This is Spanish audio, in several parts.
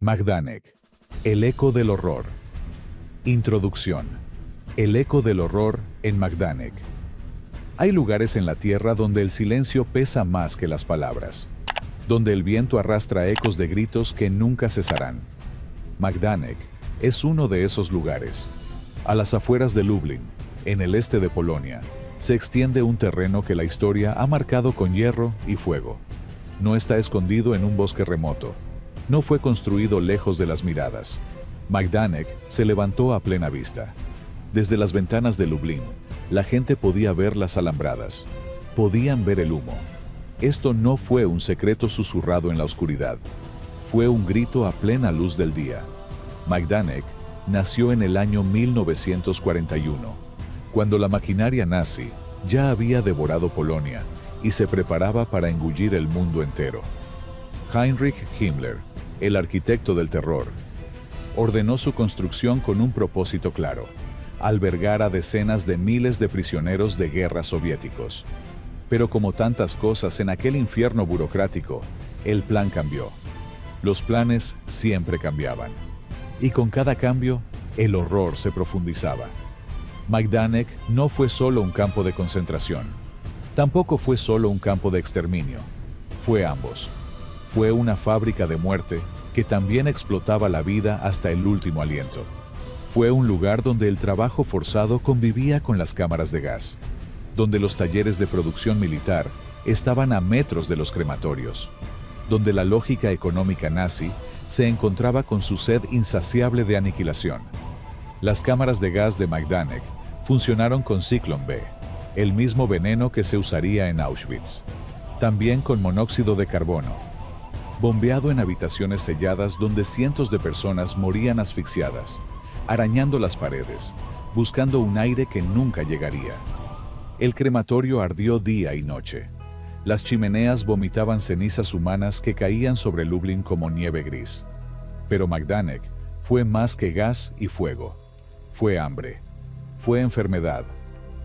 Majdanek, el eco del horror. Introducción. El eco del horror en Majdanek. Hay lugares en la tierra donde el silencio pesa más que las palabras, donde el viento arrastra ecos de gritos que nunca cesarán. Majdanek es uno de esos lugares. A las afueras de Lublin, en el este de Polonia, se extiende un terreno que la historia ha marcado con hierro y fuego. No está escondido en un bosque remoto. No fue construido lejos de las miradas. Majdanek se levantó a plena vista. Desde las ventanas de Lublin, la gente podía ver las alambradas. Podían ver el humo. Esto no fue un secreto susurrado en la oscuridad. Fue un grito a plena luz del día. Majdanek nació en el año 1941, cuando la maquinaria nazi ya había devorado Polonia y se preparaba para engullir el mundo entero. Heinrich Himmler, el arquitecto del terror, ordenó su construcción con un propósito claro: albergar a decenas de miles de prisioneros de guerra soviéticos. Pero como tantas cosas en aquel infierno burocrático, el plan cambió. Los planes siempre cambiaban. Y con cada cambio, el horror se profundizaba. Majdanek no fue solo un campo de concentración. Tampoco fue solo un campo de exterminio. Fue ambos. Fue una fábrica de muerte que también explotaba la vida hasta el último aliento. Fue un lugar donde el trabajo forzado convivía con las cámaras de gas, donde los talleres de producción militar estaban a metros de los crematorios, donde la lógica económica nazi se encontraba con su sed insaciable de aniquilación. Las cámaras de gas de Majdanek funcionaron con Zyklon B, el mismo veneno que se usaría en Auschwitz. También con monóxido de carbono, bombeado en habitaciones selladas donde cientos de personas morían asfixiadas, arañando las paredes, buscando un aire que nunca llegaría. El crematorio ardió día y noche. Las chimeneas vomitaban cenizas humanas que caían sobre Lublin como nieve gris. Pero Majdanek fue más que gas y fuego. Fue hambre. Fue enfermedad.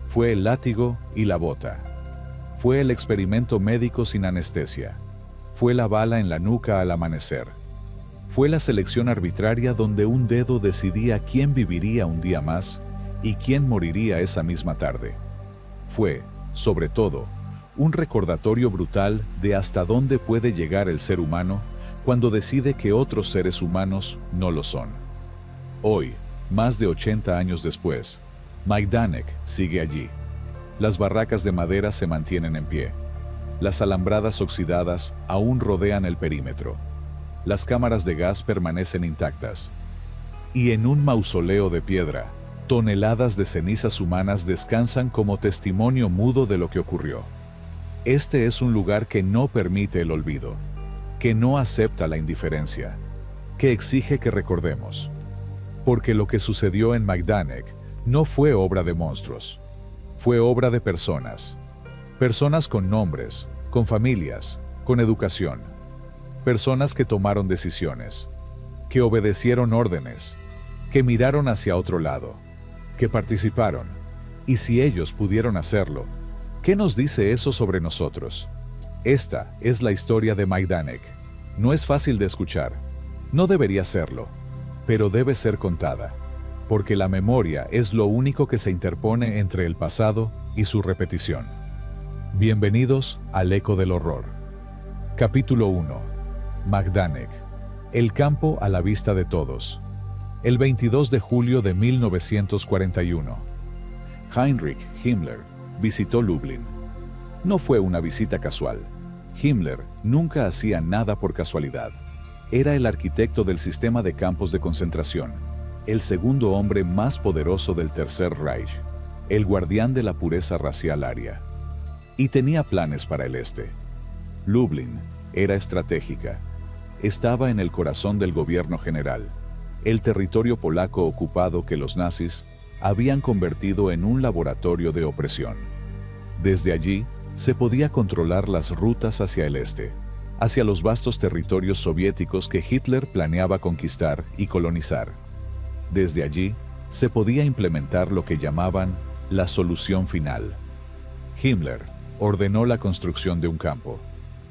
Fue el látigo y la bota. Fue el experimento médico sin anestesia. Fue la bala en la nuca al amanecer. Fue la selección arbitraria donde un dedo decidía quién viviría un día más y quién moriría esa misma tarde. Fue, sobre todo, un recordatorio brutal de hasta dónde puede llegar el ser humano cuando decide que otros seres humanos no lo son. Hoy, más de 80 años después, Majdanek sigue allí. Las barracas de madera se mantienen en pie. Las alambradas oxidadas aún rodean el perímetro. Las cámaras de gas permanecen intactas. Y en un mausoleo de piedra, toneladas de cenizas humanas descansan como testimonio mudo de lo que ocurrió. Este es un lugar que no permite el olvido, que no acepta la indiferencia, que exige que recordemos. Porque lo que sucedió en Majdanek no fue obra de monstruos, fue obra de personas. Personas con nombres, con familias, con educación. Personas que tomaron decisiones, que obedecieron órdenes, que miraron hacia otro lado, que participaron. Y si ellos pudieron hacerlo, ¿qué nos dice eso sobre nosotros? Esta es la historia de Majdanek. No es fácil de escuchar, no debería serlo, pero debe ser contada, porque la memoria es lo único que se interpone entre el pasado y su repetición. Bienvenidos al Eco del Horror. Capítulo 1. Majdanek. El campo a la vista de todos. El 22 de julio de 1941. Heinrich Himmler visitó Lublin. No fue una visita casual. Himmler nunca hacía nada por casualidad. Era el arquitecto del sistema de campos de concentración, el segundo hombre más poderoso del Tercer Reich, el guardián de la pureza racial aria. Y tenía planes para el este. Lublin era estratégica. Estaba en el corazón del gobierno general, el territorio polaco ocupado que los nazis habían convertido en un laboratorio de opresión. Desde allí, se podía controlar las rutas hacia el este, hacia los vastos territorios soviéticos que Hitler planeaba conquistar y colonizar. Desde allí, se podía implementar lo que llamaban la solución final. Himmler ordenó la construcción de un campo,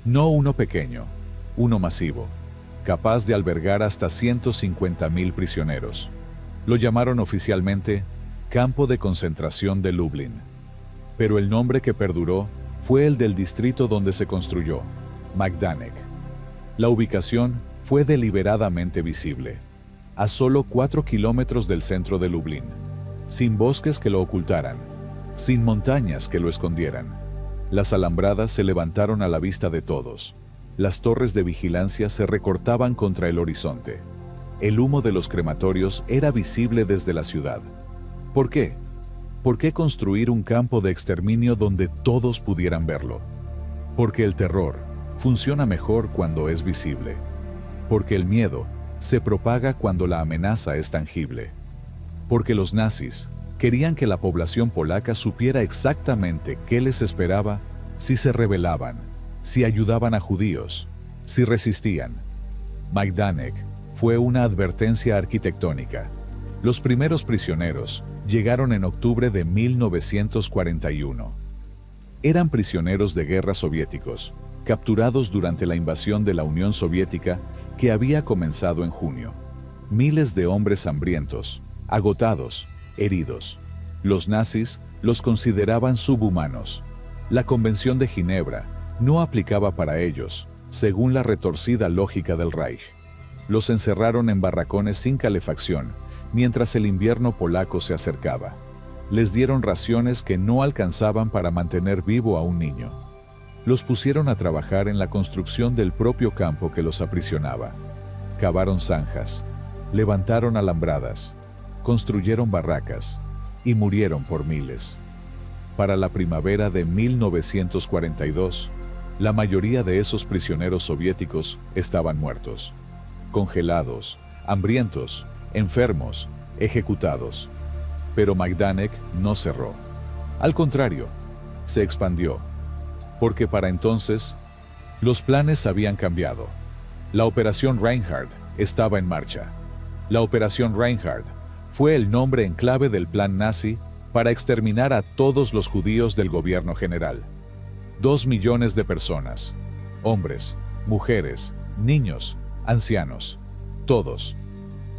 no uno pequeño, uno masivo. capaz de albergar hasta 150.000 prisioneros. Lo llamaron oficialmente Campo de Concentración de Lublin. Pero el nombre que perduró fue el del distrito donde se construyó, Majdanek. La ubicación fue deliberadamente visible, a solo 4 kilómetros del centro de Lublin, sin bosques que lo ocultaran, sin montañas que lo escondieran. Las alambradas se levantaron a la vista de todos. Las torres de vigilancia se recortaban contra el horizonte. El humo de los crematorios era visible desde la ciudad. ¿Por qué? ¿Por qué construir un campo de exterminio donde todos pudieran verlo? Porque el terror funciona mejor cuando es visible. Porque el miedo se propaga cuando la amenaza es tangible. Porque los nazis querían que la población polaca supiera exactamente qué les esperaba si se rebelaban, si ayudaban a judíos, si resistían. Majdanek fue una advertencia arquitectónica. Los primeros prisioneros llegaron en octubre de 1941. Eran prisioneros de guerra soviéticos, capturados durante la invasión de la Unión Soviética que había comenzado en junio. Miles de hombres hambrientos, agotados, heridos. Los nazis los consideraban subhumanos. La Convención de Ginebra no aplicaba para ellos, según la retorcida lógica del Reich. Los encerraron en barracones sin calefacción, mientras el invierno polaco se acercaba. Les dieron raciones que no alcanzaban para mantener vivo a un niño. Los pusieron a trabajar en la construcción del propio campo que los aprisionaba. Cavaron zanjas, levantaron alambradas, construyeron barracas y murieron por miles. Para la primavera de 1942, la mayoría de esos prisioneros soviéticos estaban muertos, congelados, hambrientos, enfermos, ejecutados. Pero Majdanek no cerró. Al contrario, se expandió, porque para entonces los planes habían cambiado. La Operación Reinhard estaba en marcha. La Operación Reinhard fue el nombre en clave del plan nazi para exterminar a todos los judíos del gobierno general. 2 millones de personas, hombres, mujeres, niños, ancianos, todos.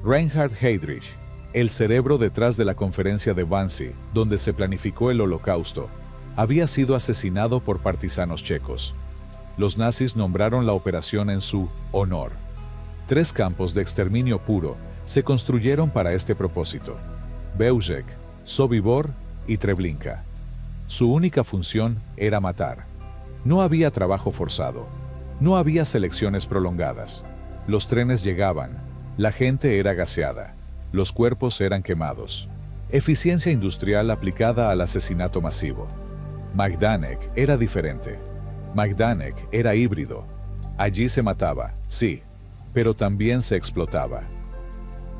Reinhard Heydrich, el cerebro detrás de la conferencia de Wannsee, donde se planificó el Holocausto, había sido asesinado por partisanos checos. Los nazis nombraron la operación en su honor. 3 campos de exterminio puro se construyeron para este propósito: Bełżec, Sobibór y Treblinka. Su única función era matar. No había trabajo forzado. No había selecciones prolongadas. Los trenes llegaban. La gente era gaseada. Los cuerpos eran quemados. Eficiencia industrial aplicada al asesinato masivo. Majdanek era diferente. Majdanek era híbrido. Allí se mataba, sí, pero también se explotaba.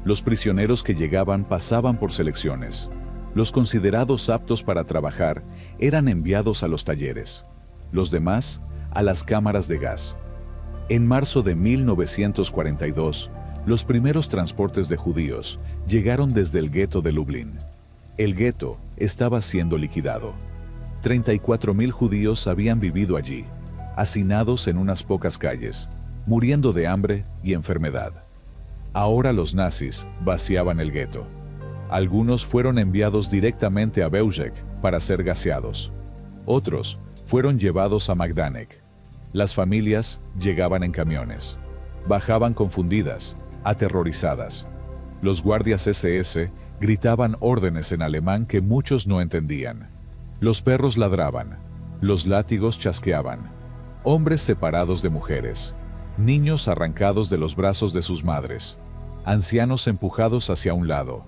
Los prisioneros que llegaban pasaban por selecciones. Los considerados aptos para trabajar eran enviados a los talleres. Los demás, a las cámaras de gas. En marzo de 1942, los primeros transportes de judíos llegaron desde el gueto de Lublin. El gueto estaba siendo liquidado. 34.000 judíos habían vivido allí, hacinados en unas pocas calles, muriendo de hambre y enfermedad. Ahora los nazis vaciaban el gueto. Algunos fueron enviados directamente a Bełżec para ser gaseados. Otros fueron llevados a Majdanek. Las familias llegaban en camiones. Bajaban confundidas, aterrorizadas. Los guardias SS gritaban órdenes en alemán que muchos no entendían. Los perros ladraban, los látigos chasqueaban. Hombres separados de mujeres, niños arrancados de los brazos de sus madres, ancianos empujados hacia un lado,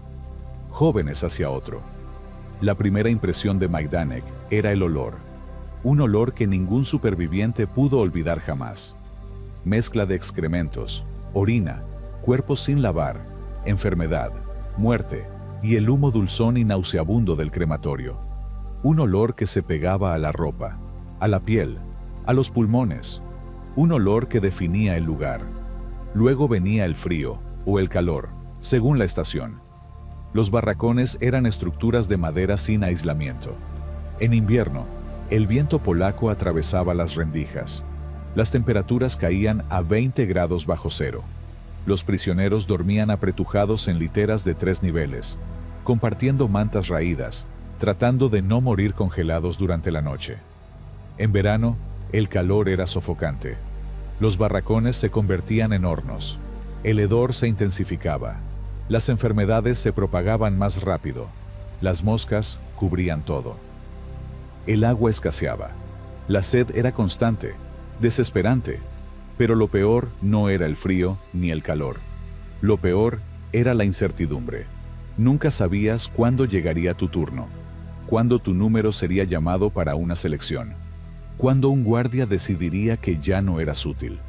jóvenes hacia otro. La primera impresión de Majdanek era el olor, un olor que ningún superviviente pudo olvidar jamás. Mezcla de excrementos, orina, cuerpos sin lavar, enfermedad, muerte y el humo dulzón y nauseabundo del crematorio. Un olor que se pegaba a la ropa, a la piel, a los pulmones. Un olor que definía el lugar. Luego venía el frío o el calor, según la estación. Los barracones eran estructuras de madera sin aislamiento. En invierno, el viento polaco atravesaba las rendijas. Las temperaturas caían a 20 grados bajo cero. Los prisioneros dormían apretujados en literas de 3 niveles, compartiendo mantas raídas, tratando de no morir congelados durante la noche. En verano, el calor era sofocante. Los barracones se convertían en hornos. El hedor se intensificaba. Las enfermedades se propagaban más rápido. Las moscas cubrían todo. El agua escaseaba. La sed era constante, desesperante. Pero lo peor no era el frío ni el calor. Lo peor era la incertidumbre. Nunca sabías cuándo llegaría tu turno, cuándo tu número sería llamado para una selección, cuándo un guardia decidiría que ya no eras útil,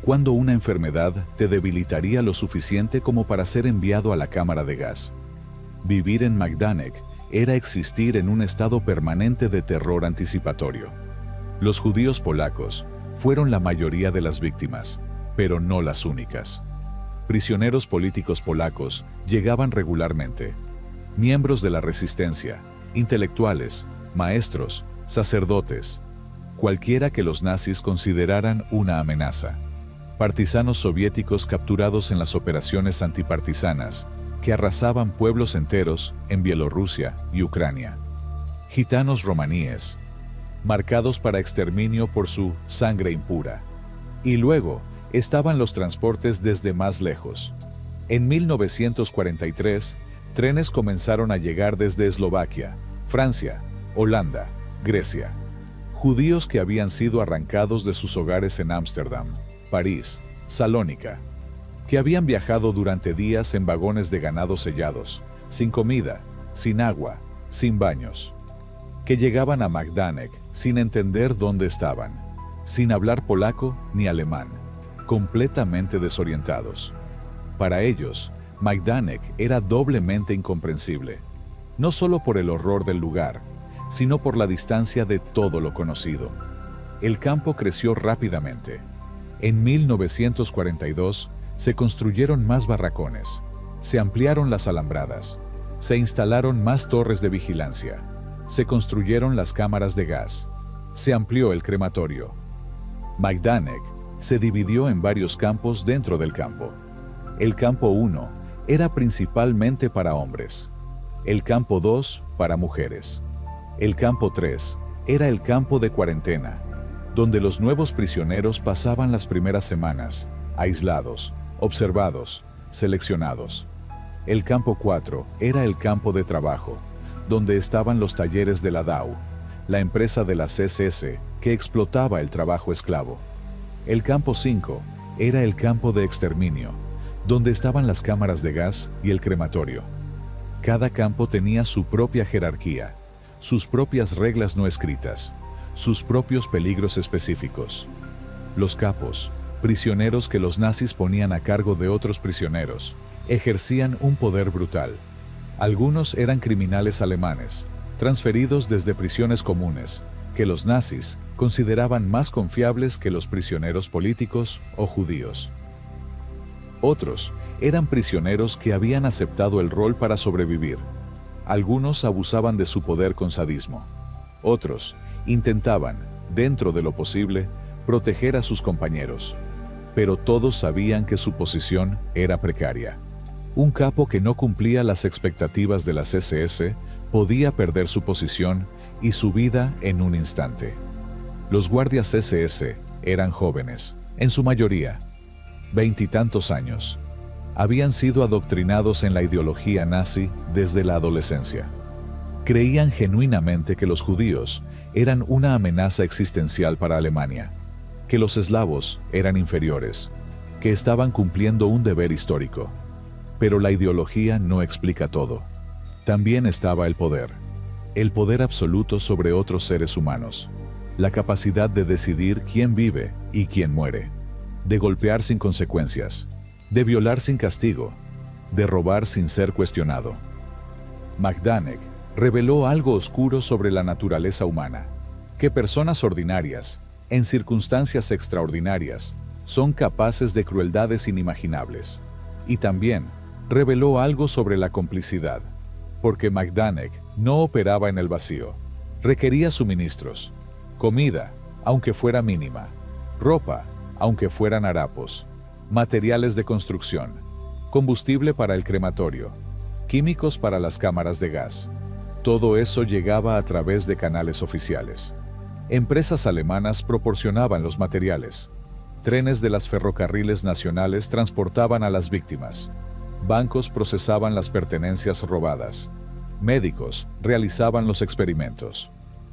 cuándo una enfermedad te debilitaría lo suficiente como para ser enviado a la cámara de gas. Vivir en Majdanek era existir en un estado permanente de terror anticipatorio. Los judíos polacos fueron la mayoría de las víctimas, pero no las únicas. Prisioneros políticos polacos llegaban regularmente. Miembros de la resistencia, intelectuales, maestros, sacerdotes, cualquiera que los nazis consideraran una amenaza. Partisanos soviéticos capturados en las operaciones antipartisanas, que arrasaban pueblos enteros en Bielorrusia y Ucrania. Gitanos romaníes, marcados para exterminio por su sangre impura. Y luego estaban los transportes desde más lejos. En 1943, trenes comenzaron a llegar desde Eslovaquia, Francia, Holanda, Grecia. Judíos que habían sido arrancados de sus hogares en Ámsterdam, París, Salónica, que habían viajado durante días en vagones de ganado sellados, sin comida, sin agua, sin baños, que llegaban a Majdanek sin entender dónde estaban, sin hablar polaco ni alemán, completamente desorientados. Para ellos, Majdanek era doblemente incomprensible, no solo por el horror del lugar, sino por la distancia de todo lo conocido. El campo creció rápidamente. En 1942 se construyeron más barracones, se ampliaron las alambradas, se instalaron más torres de vigilancia, se construyeron las cámaras de gas, se amplió el crematorio. Majdanek se dividió en varios campos dentro del campo. El campo 1 era principalmente para hombres, el campo 2 para mujeres. El campo 3 era el campo de cuarentena, donde los nuevos prisioneros pasaban las primeras semanas, aislados, observados, seleccionados. El campo 4 era el campo de trabajo, donde estaban los talleres de la DAU, la empresa de las SS que explotaba el trabajo esclavo. El campo 5 era el campo de exterminio, donde estaban las cámaras de gas y el crematorio. Cada campo tenía su propia jerarquía, sus propias reglas no escritas, sus propios peligros específicos. Los capos, prisioneros que los nazis ponían a cargo de otros prisioneros, ejercían un poder brutal. Algunos eran criminales alemanes, transferidos desde prisiones comunes, que los nazis consideraban más confiables que los prisioneros políticos o judíos. Otros eran prisioneros que habían aceptado el rol para sobrevivir. Algunos abusaban de su poder con sadismo. Otros intentaban, dentro de lo posible, proteger a sus compañeros. Pero todos sabían que su posición era precaria. Un capo que no cumplía las expectativas de las SS podía perder su posición y su vida en un instante. Los guardias SS eran jóvenes, en su mayoría, 20 y tantos años. Habían sido adoctrinados en la ideología nazi desde la adolescencia. Creían genuinamente que los judíos eran una amenaza existencial para Alemania, que los eslavos eran inferiores, que estaban cumpliendo un deber histórico. Pero la ideología no explica todo. También estaba el poder absoluto sobre otros seres humanos, la capacidad de decidir quién vive y quién muere, de golpear sin consecuencias, de violar sin castigo, de robar sin ser cuestionado. Majdanek reveló algo oscuro sobre la naturaleza humana, que personas ordinarias, en circunstancias extraordinarias, son capaces de crueldades inimaginables. Y también reveló algo sobre la complicidad, porque Majdanek no operaba en el vacío, requería suministros, comida, aunque fuera mínima, ropa, aunque fueran harapos, materiales de construcción, combustible para el crematorio, químicos para las cámaras de gas. Todo eso llegaba a través de canales oficiales. Empresas alemanas proporcionaban los materiales. Trenes de las ferrocarriles nacionales transportaban a las víctimas. Bancos procesaban las pertenencias robadas. Médicos realizaban los experimentos.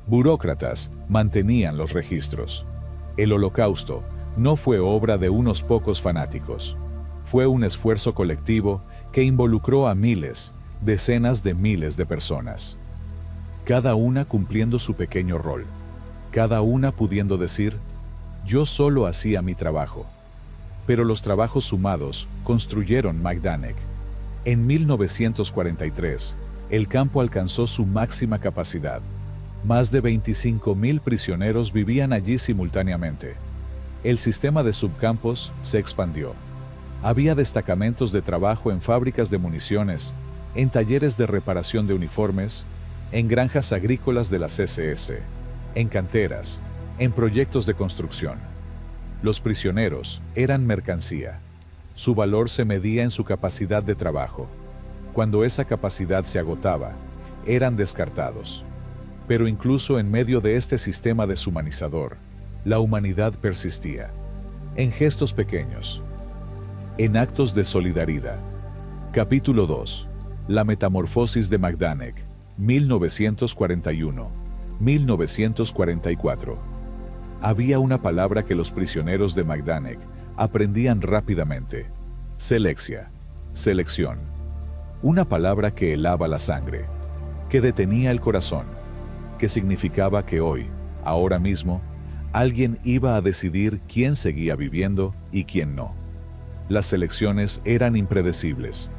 Burócratas mantenían los registros. El Holocausto no fue obra de unos pocos fanáticos. Fue un esfuerzo colectivo que involucró a miles, decenas de miles de personas. Cada una cumpliendo su pequeño rol. Cada una pudiendo decir, yo solo hacía mi trabajo. Pero los trabajos sumados construyeron Majdanek. En 1943, el campo alcanzó su máxima capacidad. Más de 25.000 prisioneros vivían allí simultáneamente. El sistema de subcampos se expandió. Había destacamentos de trabajo en fábricas de municiones, en talleres de reparación de uniformes, en granjas agrícolas de las SS, en canteras, en proyectos de construcción. Los prisioneros eran mercancía. Su valor se medía en su capacidad de trabajo. Cuando esa capacidad se agotaba, eran descartados. Pero incluso en medio de este sistema deshumanizador, la humanidad persistía. En gestos pequeños. En actos de solidaridad. Capítulo 2. La metamorfosis de Majdanek, 1941-1944. Había una palabra que los prisioneros de Majdanek aprendían rápidamente. Selexia. Selección. Una palabra que helaba la sangre, que detenía el corazón, que significaba que hoy, ahora mismo, alguien iba a decidir quién seguía viviendo y quién no. Las selecciones eran impredecibles.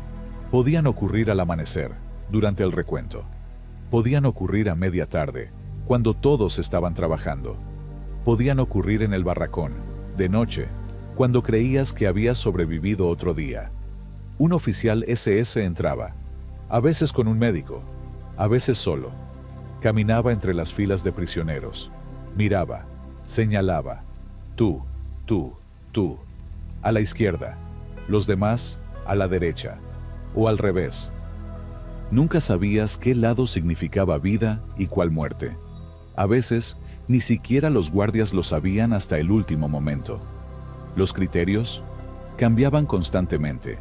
Podían ocurrir al amanecer, durante el recuento. Podían ocurrir a media tarde, cuando todos estaban trabajando. Podían ocurrir en el barracón, de noche, cuando creías que habías sobrevivido otro día. Un oficial SS entraba, a veces con un médico, a veces solo. Caminaba entre las filas de prisioneros. Miraba, señalaba. Tú, tú, tú. A la izquierda, los demás a la derecha, o al revés. Nunca sabías qué lado significaba vida y cuál muerte. A veces, ni siquiera los guardias lo sabían hasta el último momento. Los criterios cambiaban constantemente.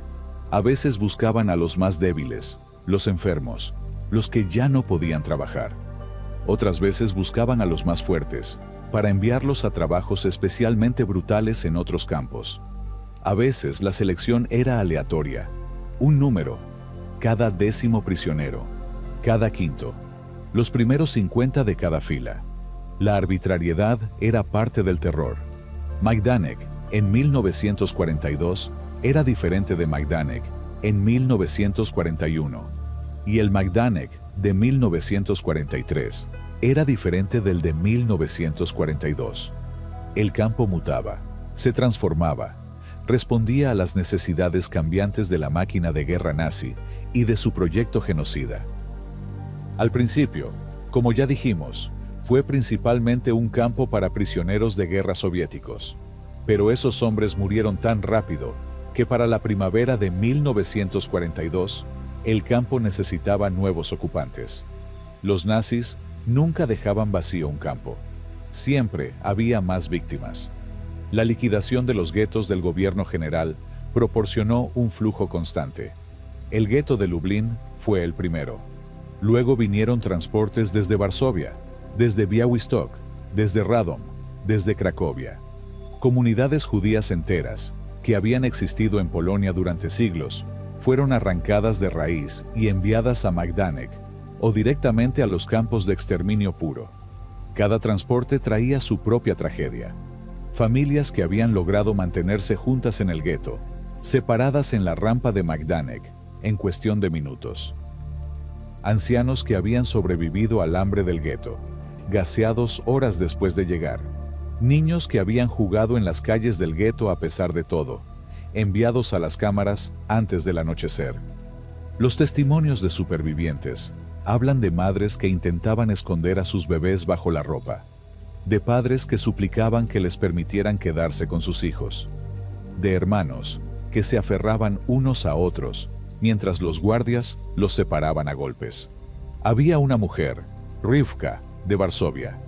A veces buscaban a los más débiles, los enfermos, los que ya no podían trabajar. Otras veces buscaban a los más fuertes, para enviarlos a trabajos especialmente brutales en otros campos. A veces la selección era aleatoria, un número, cada 10º prisionero, cada quinto, los primeros 50 de cada fila. La arbitrariedad era parte del terror. Majdanek, en 1942, era diferente de Majdanek en 1941, y el Majdanek de 1943 era diferente del de 1942. El campo mutaba, se transformaba, respondía a las necesidades cambiantes de la máquina de guerra nazi y de su proyecto genocida. Al principio, como ya dijimos, fue principalmente un campo para prisioneros de guerra soviéticos. Pero esos hombres murieron tan rápido que para la primavera de 1942, el campo necesitaba nuevos ocupantes. Los nazis nunca dejaban vacío un campo. Siempre había más víctimas. La liquidación de los guetos del gobierno general proporcionó un flujo constante. El gueto de Lublin fue el primero. Luego vinieron transportes desde Varsovia, desde Białystok, desde Radom, desde Cracovia. Comunidades judías enteras, que habían existido en Polonia durante siglos, fueron arrancadas de raíz y enviadas a Majdanek, o directamente a los campos de exterminio puro. Cada transporte traía su propia tragedia. Familias que habían logrado mantenerse juntas en el gueto, separadas en la rampa de Majdanek, en cuestión de minutos. Ancianos que habían sobrevivido al hambre del gueto, gaseados horas después de llegar. Niños que habían jugado en las calles del gueto a pesar de todo, enviados a las cámaras antes del anochecer. Los testimonios de supervivientes hablan de madres que intentaban esconder a sus bebés bajo la ropa, de padres que suplicaban que les permitieran quedarse con sus hijos, de hermanos que se aferraban unos a otros mientras los guardias los separaban a golpes. Había una mujer, Rivka, de Varsovia.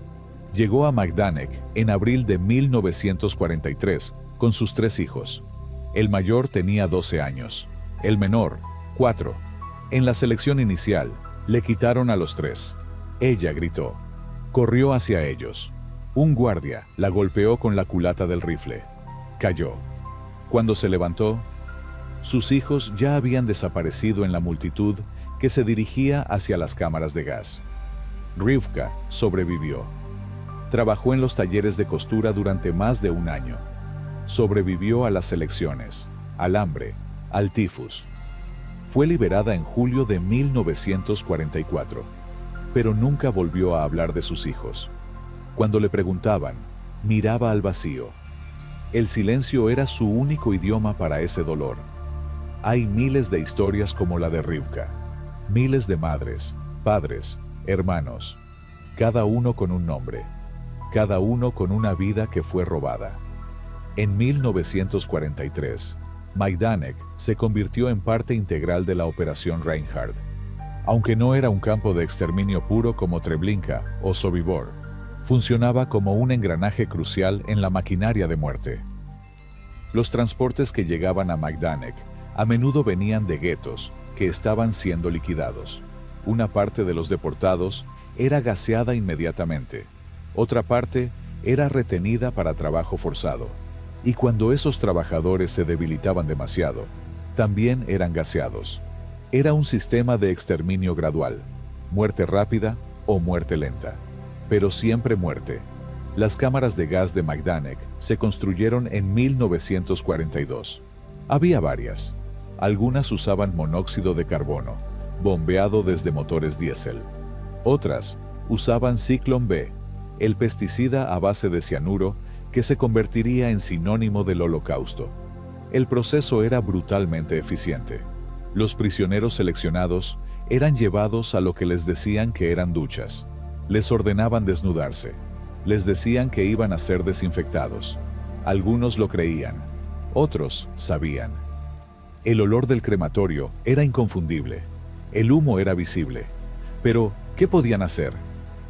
Llegó a Majdanek en abril de 1943 con sus 3 hijos. El mayor tenía 12 años, el menor, 4. En la selección inicial, le quitaron a los 3. Ella gritó. Corrió hacia ellos. Un guardia la golpeó con la culata del rifle. Cayó. Cuando se levantó, sus hijos ya habían desaparecido en la multitud que se dirigía hacia las cámaras de gas. Rivka sobrevivió. Trabajó en los talleres de costura durante más de un año. Sobrevivió a las elecciones, al hambre, al tifus. Fue liberada en julio de 1944, pero nunca volvió a hablar de sus hijos. Cuando le preguntaban, miraba al vacío. El silencio era su único idioma para ese dolor. Hay miles de historias como la de Rivka. Miles de madres, padres, hermanos, cada uno con un nombre, cada uno con una vida que fue robada. En 1943, Majdanek se convirtió en parte integral de la Operación Reinhard. Aunque no era un campo de exterminio puro como Treblinka o Sobibor, funcionaba como un engranaje crucial en la maquinaria de muerte. Los transportes que llegaban a Majdanek a menudo venían de guetos que estaban siendo liquidados. Una parte de los deportados era gaseada inmediatamente, otra parte era retenida para trabajo forzado, y cuando esos trabajadores se debilitaban demasiado, también eran gaseados. Era un sistema de exterminio gradual, muerte rápida o muerte lenta, pero siempre muerte. Las cámaras de gas de Majdanek se construyeron en 1942. Había varias. Algunas usaban monóxido de carbono, bombeado desde motores diésel. Otras usaban Ciclón B, el pesticida a base de cianuro que se convertiría en sinónimo del holocausto. El proceso era brutalmente eficiente. Los prisioneros seleccionados eran llevados a lo que les decían que eran duchas. Les ordenaban desnudarse. Les decían que iban a ser desinfectados. Algunos lo creían, otros sabían. El olor del crematorio era inconfundible. El humo era visible. Pero, ¿qué podían hacer?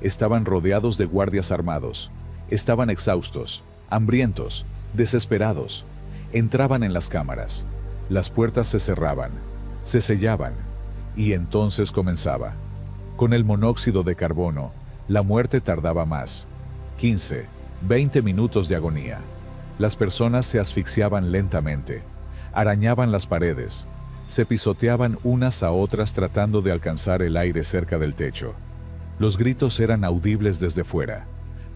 Estaban rodeados de guardias armados. Estaban exhaustos, hambrientos, desesperados. Entraban en las cámaras. Las puertas se cerraban, se sellaban, y entonces comenzaba. Con el monóxido de carbono, la muerte tardaba más. 15, 20 minutos de agonía. Las personas se asfixiaban lentamente, arañaban las paredes, se pisoteaban unas a otras tratando de alcanzar el aire cerca del techo. Los gritos eran audibles desde fuera.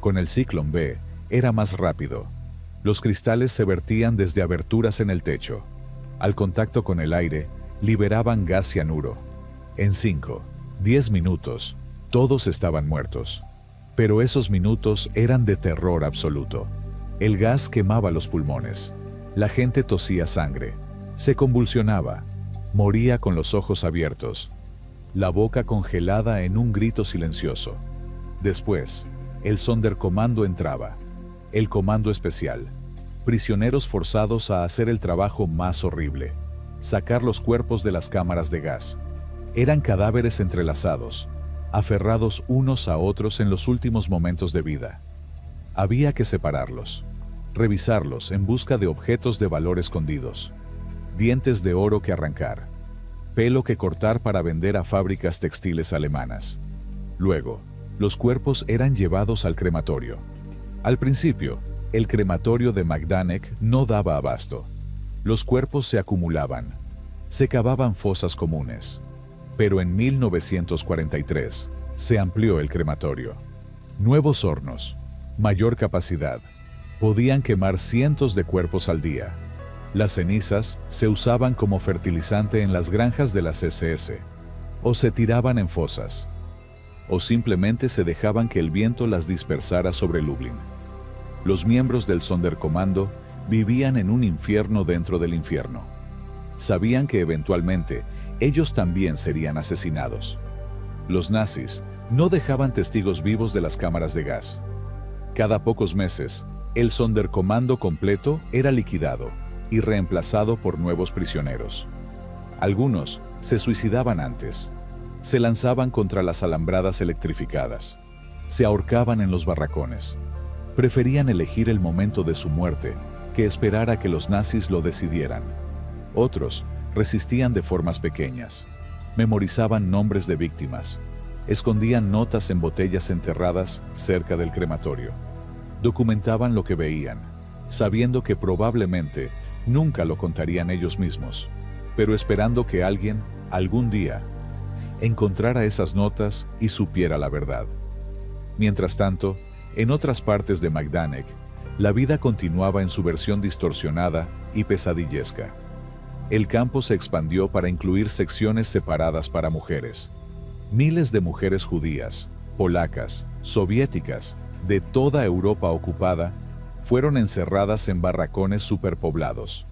Con el Ciclón B, era más rápido. Los cristales se vertían desde aberturas en el techo. Al contacto con el aire, liberaban gas cianuro. En 5, 10 minutos, todos estaban muertos. Pero esos minutos eran de terror absoluto. El gas quemaba los pulmones. La gente tosía sangre. Se convulsionaba. Moría con los ojos abiertos. La boca congelada en un grito silencioso. Después, el Sonderkommando entraba. El comando especial. Prisioneros forzados a hacer el trabajo más horrible. Sacar los cuerpos de las cámaras de gas. Eran cadáveres entrelazados, aferrados unos a otros en los últimos momentos de vida. Había que separarlos, revisarlos en busca de objetos de valor escondidos, dientes de oro que arrancar, pelo que cortar para vender a fábricas textiles alemanas. Luego, los cuerpos eran llevados al crematorio. Al principio, el crematorio de Majdanek no daba abasto. Los cuerpos se acumulaban, se cavaban fosas comunes. Pero en 1943 se amplió el crematorio. Nuevos hornos, mayor capacidad, podían quemar cientos de cuerpos al día. Las cenizas se usaban como fertilizante en las granjas de las SS, o se tiraban en fosas, o simplemente se dejaban que el viento las dispersara sobre Lublin. Los miembros del Sonderkommando vivían en un infierno dentro del infierno. Sabían que eventualmente ellos también serían asesinados. Los nazis no dejaban testigos vivos de las cámaras de gas. Cada pocos meses, el Sonderkommando completo era liquidado y reemplazado por nuevos prisioneros. Algunos se suicidaban antes, se lanzaban contra las alambradas electrificadas, se ahorcaban en los barracones. Preferían elegir el momento de su muerte que esperar a que los nazis lo decidieran. Otros resistían de formas pequeñas, memorizaban nombres de víctimas, escondían notas en botellas enterradas cerca del crematorio. Documentaban lo que veían, sabiendo que probablemente nunca lo contarían ellos mismos, pero esperando que alguien, algún día, encontrara esas notas y supiera la verdad. Mientras tanto, en otras partes de Majdanek, la vida continuaba en su versión distorsionada y pesadillesca. El campo se expandió para incluir secciones separadas para mujeres. Miles de mujeres judías, polacas, soviéticas, de toda Europa ocupada, fueron encerradas en barracones superpoblados.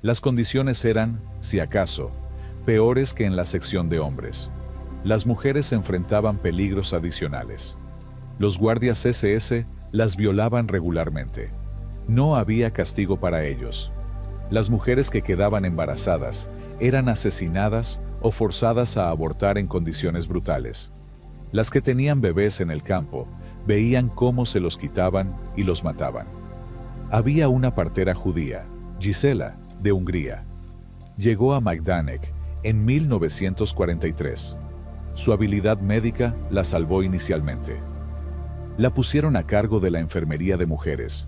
Las condiciones eran, si acaso, peores que en la sección de hombres. Las mujeres enfrentaban peligros adicionales. Los guardias SS las violaban regularmente. No había castigo para ellos. Las mujeres que quedaban embarazadas eran asesinadas o forzadas a abortar en condiciones brutales. Las que tenían bebés en el campo veían cómo se los quitaban y los mataban. Había una partera judía, Gisela, de Hungría. Llegó a Majdanek en 1943. Su habilidad médica la salvó inicialmente. La pusieron a cargo de la enfermería de mujeres,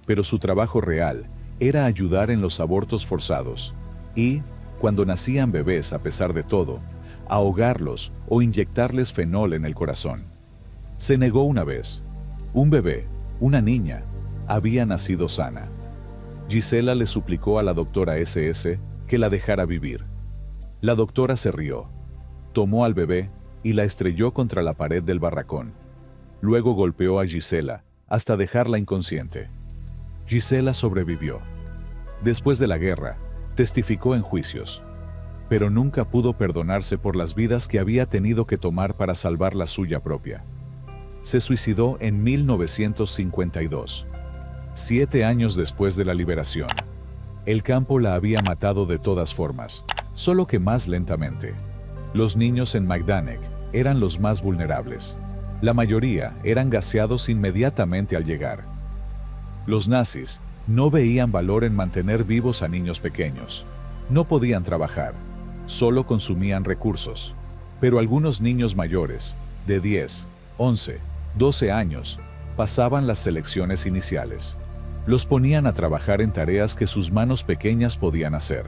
pero su trabajo real era ayudar en los abortos forzados y, cuando nacían bebés a pesar de todo, ahogarlos o inyectarles fenol en el corazón. Se negó una vez. Un bebé, una niña, había nacido sana. Gisela le suplicó a la doctora SS que la dejara vivir. La doctora se rió, tomó al bebé y la estrelló contra la pared del barracón. Luego golpeó a Gisela hasta dejarla inconsciente. Gisela sobrevivió. Después de la guerra, testificó en juicios, pero nunca pudo perdonarse por las vidas que había tenido que tomar para salvar la suya propia. Se suicidó en 1952, 7 años después de la liberación. El campo la había matado de todas formas, solo que más lentamente. Los niños en Majdanek eran los más vulnerables. La mayoría eran gaseados inmediatamente al llegar. Los nazis no veían valor en mantener vivos a niños pequeños. No podían trabajar, solo consumían recursos. Pero algunos niños mayores, de 10, 11, 12 años, pasaban las selecciones iniciales. Los ponían a trabajar en tareas que sus manos pequeñas podían hacer.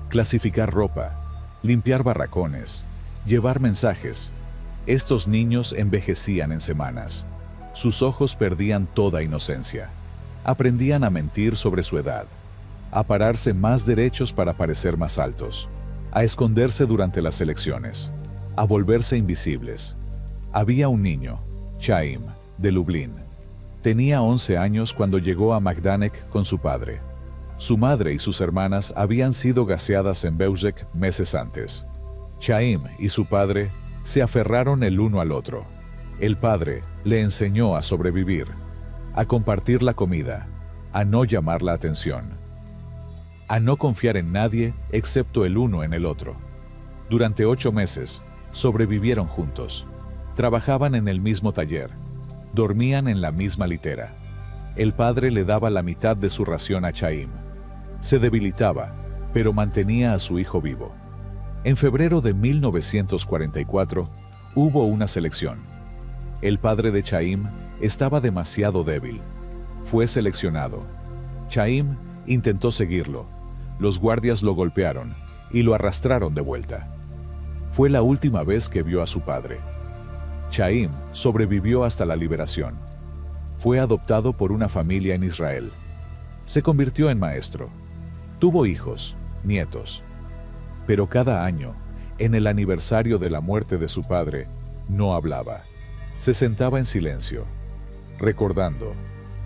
Clasificar ropa, limpiar barracones, llevar mensajes. Estos niños envejecían en semanas. Sus ojos perdían toda inocencia. Aprendían a mentir sobre su edad, a pararse más derechos para parecer más altos, a esconderse durante las elecciones, a volverse invisibles. Había un niño, Chaim, de Lublin. Tenía 11 años cuando llegó a Majdanek con su padre. Su madre y sus hermanas habían sido gaseadas en Bełżec meses antes. Chaim y su padre se aferraron el uno al otro. El padre le enseñó a sobrevivir, a compartir la comida, a no llamar la atención, a no confiar en nadie excepto el uno en el otro. Durante 8 meses, sobrevivieron juntos. Trabajaban en el mismo taller, dormían en la misma litera. El padre le daba la mitad de su ración a Chaim. Se debilitaba, pero mantenía a su hijo vivo. En febrero de 1944, hubo una selección. El padre de Chaim estaba demasiado débil. Fue seleccionado. Chaim intentó seguirlo. Los guardias lo golpearon y lo arrastraron de vuelta. Fue la última vez que vio a su padre. Chaim sobrevivió hasta la liberación. Fue adoptado por una familia en Israel. Se convirtió en maestro. Tuvo hijos, nietos. Pero cada año, en el aniversario de la muerte de su padre, no hablaba. Se sentaba en silencio, recordando.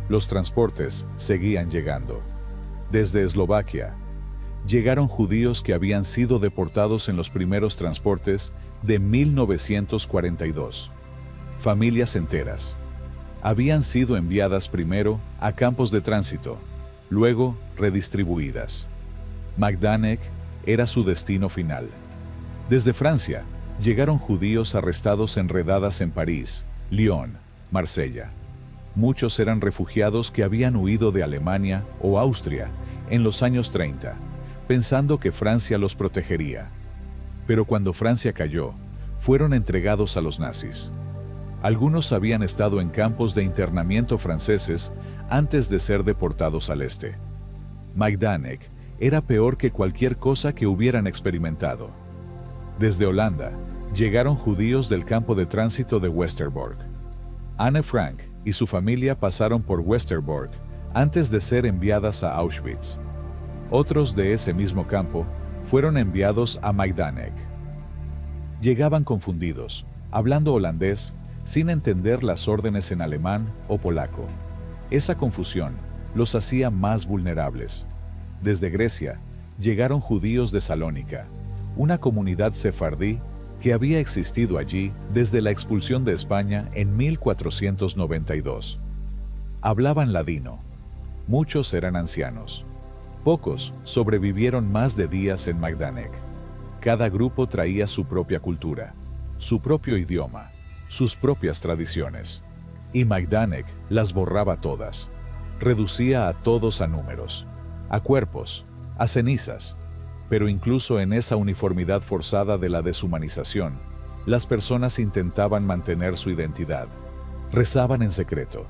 Los transportes seguían llegando. Desde Eslovaquia, llegaron judíos que habían sido deportados en los primeros transportes de 1942. Familias enteras. Habían sido enviadas primero a campos de tránsito, luego redistribuidas. Majdanek era su destino final. Desde Francia, llegaron judíos arrestados en redadas en París, Lyon, Marsella. Muchos eran refugiados que habían huido de Alemania o Austria en los años 30, pensando que Francia los protegería. Pero cuando Francia cayó, fueron entregados a los nazis. Algunos habían estado en campos de internamiento franceses antes de ser deportados al este. Majdanek era peor que cualquier cosa que hubieran experimentado. Desde Holanda, llegaron judíos del campo de tránsito de Westerbork. Anne Frank y su familia pasaron por Westerbork antes de ser enviadas a Auschwitz. Otros de ese mismo campo fueron enviados a Majdanek. Llegaban confundidos, hablando holandés, sin entender las órdenes en alemán o polaco. Esa confusión los hacía más vulnerables. Desde Grecia, llegaron judíos de Salónica, una comunidad sefardí que había existido allí desde la expulsión de España en 1492. Hablaban ladino. Muchos eran ancianos. Pocos sobrevivieron más de días en Majdanek. Cada grupo traía su propia cultura, su propio idioma, sus propias tradiciones. Y Majdanek las borraba todas. Reducía a todos a números, a cuerpos, a cenizas. Pero incluso en esa uniformidad forzada de la deshumanización, las personas intentaban mantener su identidad. Rezaban en secreto,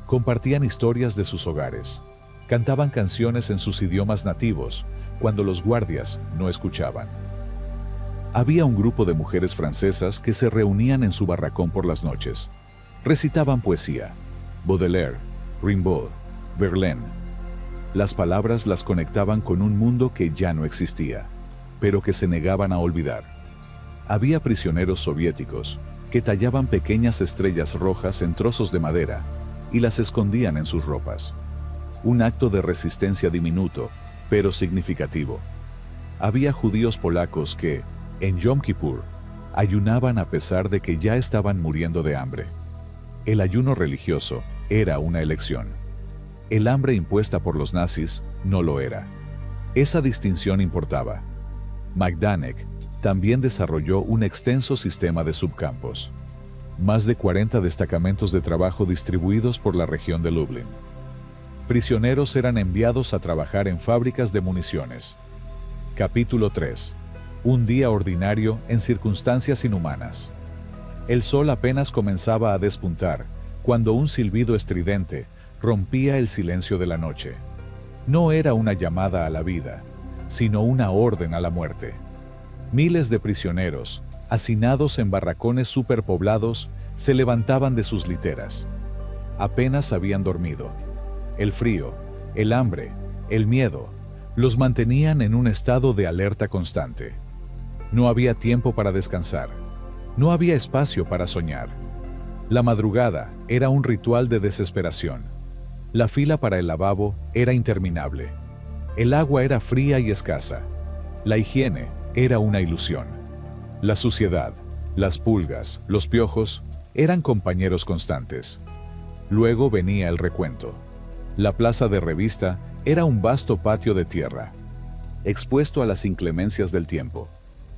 compartían historias de sus hogares, cantaban canciones en sus idiomas nativos cuando los guardias no escuchaban. Había un grupo de mujeres francesas que se reunían en su barracón por las noches. Recitaban poesía, Baudelaire, Rimbaud, Verlaine. Las palabras las conectaban con un mundo que ya no existía, pero que se negaban a olvidar. Había prisioneros soviéticos que tallaban pequeñas estrellas rojas en trozos de madera y las escondían en sus ropas. Un acto de resistencia diminuto, pero significativo. Había judíos polacos que, en Yom Kippur, ayunaban a pesar de que ya estaban muriendo de hambre. El ayuno religioso era una elección. El hambre impuesta por los nazis no lo era. Esa distinción importaba. Majdanek también desarrolló un extenso sistema de subcampos. Más de 40 destacamentos de trabajo distribuidos por la región de Lublin. Prisioneros eran enviados a trabajar en fábricas de municiones. Capítulo 3. Un día ordinario en circunstancias inhumanas. El sol apenas comenzaba a despuntar cuando un silbido estridente rompía el silencio de la noche. No era una llamada a la vida, sino una orden a la muerte. Miles de prisioneros, hacinados en barracones superpoblados, se levantaban de sus literas. Apenas habían dormido. El frío, el hambre, el miedo, los mantenían en un estado de alerta constante. No había tiempo para descansar. No había espacio para soñar. La madrugada era un ritual de desesperación. La fila para el lavabo era interminable. El agua era fría y escasa. La higiene era una ilusión. La suciedad, las pulgas, los piojos, eran compañeros constantes. Luego venía el recuento. La plaza de revista era un vasto patio de tierra, expuesto a las inclemencias del tiempo.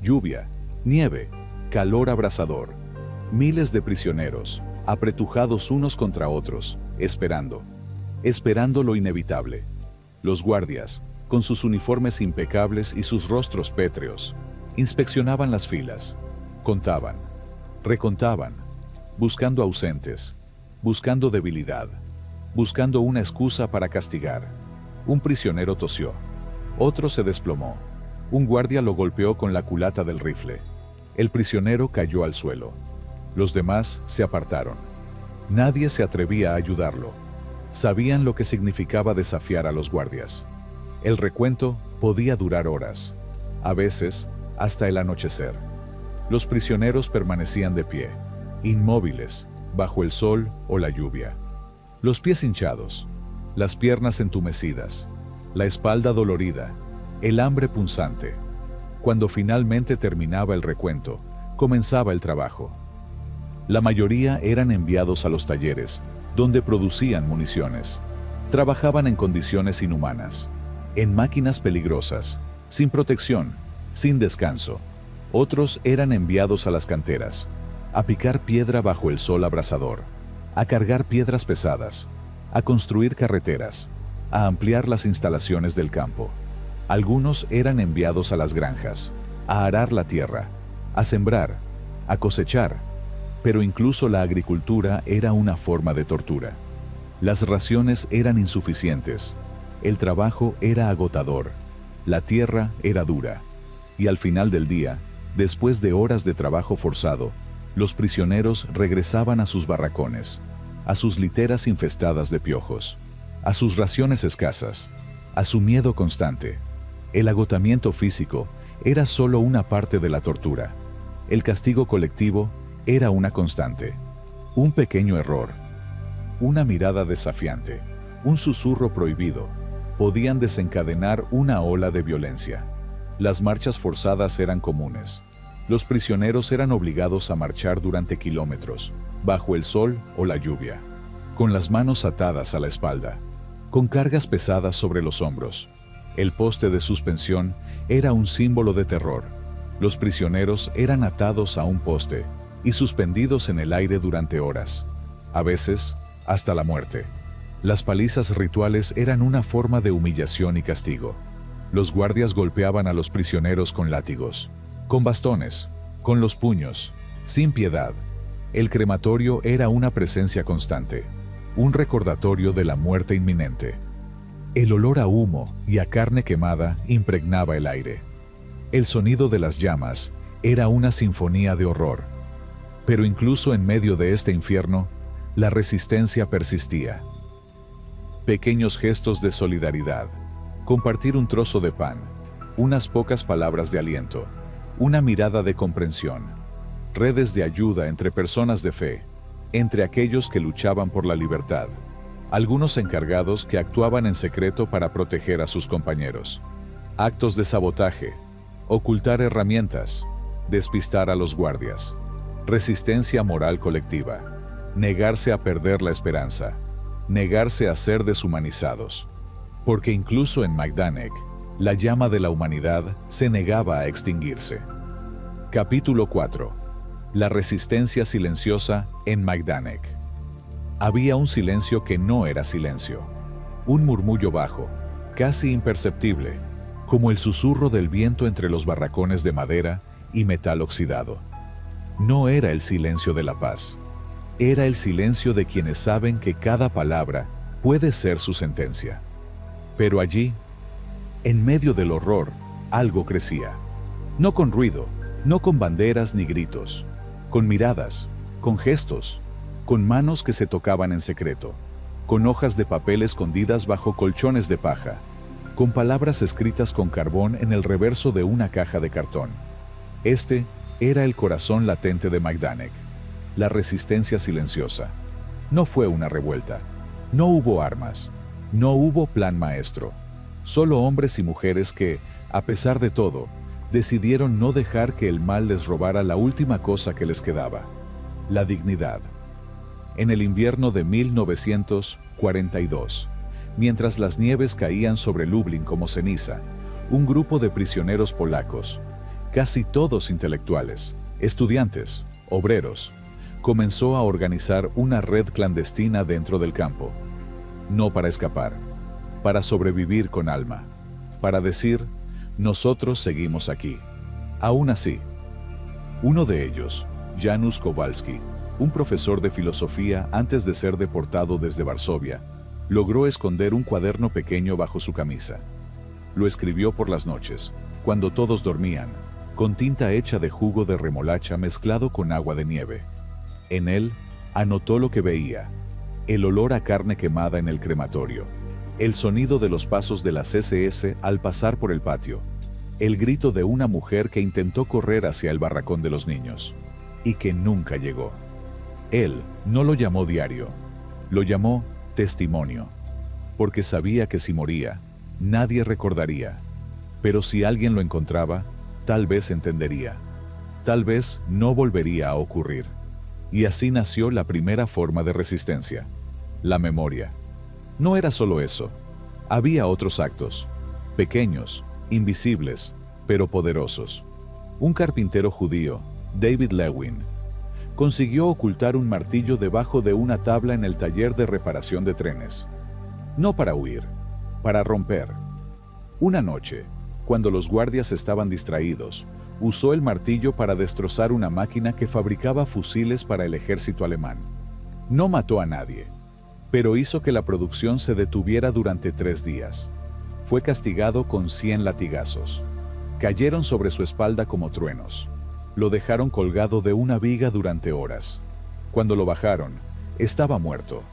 Lluvia, nieve, calor abrasador. Miles de prisioneros, apretujados unos contra otros, esperando lo inevitable. Los guardias, con sus uniformes impecables y sus rostros pétreos, inspeccionaban las filas, contaban, recontaban, buscando ausentes, buscando debilidad, buscando una excusa para castigar. Un prisionero tosió, otro se desplomó, un guardia lo golpeó con la culata del rifle. El prisionero cayó al suelo. Los demás se apartaron. Nadie se atrevía a ayudarlo. Sabían lo que significaba desafiar a los guardias. El recuento podía durar horas, a veces hasta el anochecer. Los prisioneros permanecían de pie, inmóviles, bajo el sol o la lluvia. Los pies hinchados, las piernas entumecidas, la espalda dolorida, el hambre punzante. Cuando finalmente terminaba el recuento, comenzaba el trabajo. La mayoría eran enviados a los talleres, donde producían municiones. Trabajaban en condiciones inhumanas, en máquinas peligrosas, sin protección, sin descanso. Otros eran enviados a las canteras, a picar piedra bajo el sol abrasador, a cargar piedras pesadas, a construir carreteras, a ampliar las instalaciones del campo. Algunos eran enviados a las granjas, a arar la tierra, a sembrar, a cosechar, pero incluso la agricultura era una forma de tortura. Las raciones eran insuficientes, el trabajo era agotador, la tierra era dura, y al final del día, después de horas de trabajo forzado, los prisioneros regresaban a sus barracones, a sus literas infestadas de piojos, a sus raciones escasas, a su miedo constante. El agotamiento físico era solo una parte de la tortura. El castigo colectivo era una constante. Un pequeño error, una mirada desafiante, un susurro prohibido, podían desencadenar una ola de violencia. Las marchas forzadas eran comunes. Los prisioneros eran obligados a marchar durante kilómetros, bajo el sol o la lluvia, con las manos atadas a la espalda, con cargas pesadas sobre los hombros. El poste de suspensión era un símbolo de terror. Los prisioneros eran atados a un poste y suspendidos en el aire durante horas, a veces hasta la muerte. Las palizas rituales eran una forma de humillación y castigo. Los guardias golpeaban a los prisioneros con látigos, con bastones, con los puños, sin piedad. El crematorio era una presencia constante, un recordatorio de la muerte inminente. El olor a humo y a carne quemada impregnaba el aire. El sonido de las llamas era una sinfonía de horror. Pero incluso en medio de este infierno, la resistencia persistía. Pequeños gestos de solidaridad, compartir un trozo de pan, unas pocas palabras de aliento, una mirada de comprensión, redes de ayuda entre personas de fe, entre aquellos que luchaban por la libertad, algunos encargados que actuaban en secreto para proteger a sus compañeros, actos de sabotaje, ocultar herramientas, despistar a los guardias, resistencia moral colectiva, negarse a perder la esperanza, negarse a ser deshumanizados, porque incluso en Majdanek, la llama de la humanidad se negaba a extinguirse. Capítulo 4. La resistencia silenciosa en Majdanek. Había un silencio que no era silencio, un murmullo bajo, casi imperceptible, como el susurro del viento entre los barracones de madera y metal oxidado. No era el silencio de la paz, era el silencio de quienes saben que cada palabra puede ser su sentencia. Pero allí, en medio del horror, algo crecía. No con ruido, no con banderas ni gritos, con miradas, con gestos, con manos que se tocaban en secreto, con hojas de papel escondidas bajo colchones de paja, con palabras escritas con carbón en el reverso de una caja de cartón. Este era el corazón latente de Majdanek, la resistencia silenciosa. No fue una revuelta, no hubo armas, no hubo plan maestro, solo hombres y mujeres que, a pesar de todo, decidieron no dejar que el mal les robara la última cosa que les quedaba, la dignidad. En el invierno de 1942, mientras las nieves caían sobre Lublin como ceniza, un grupo de prisioneros polacos, casi todos intelectuales, estudiantes, obreros, comenzó a organizar una red clandestina dentro del campo. No para escapar, para sobrevivir con alma, para decir, nosotros seguimos aquí. Aún así, uno de ellos, Janusz Kowalski, un profesor de filosofía antes de ser deportado desde Varsovia, logró esconder un cuaderno pequeño bajo su camisa. Lo escribió por las noches, cuando todos dormían, con tinta hecha de jugo de remolacha mezclado con agua de nieve. En él, anotó lo que veía: el olor a carne quemada en el crematorio, el sonido de los pasos de las SS al pasar por el patio, el grito de una mujer que intentó correr hacia el barracón de los niños, y que nunca llegó. Él no lo llamó diario, lo llamó testimonio, porque sabía que si moría, nadie recordaría, pero si alguien lo encontraba, tal vez entendería, tal vez no volvería a ocurrir. Y así nació la primera forma de resistencia. la memoria. No era solo eso. Había otros actos, pequeños, invisibles, pero poderosos. Un carpintero judío, David Lewin, consiguió ocultar un martillo debajo de una tabla en el taller de reparación de trenes. No para huir, para romper. Una noche, cuando los guardias estaban distraídos, usó el martillo para destrozar una máquina que fabricaba fusiles para el ejército alemán. No mató a nadie, pero hizo que la producción se detuviera durante 3 días. Fue castigado con 100 latigazos. Cayeron sobre su espalda como truenos. Lo dejaron colgado de una viga durante horas. Cuando lo bajaron, estaba muerto.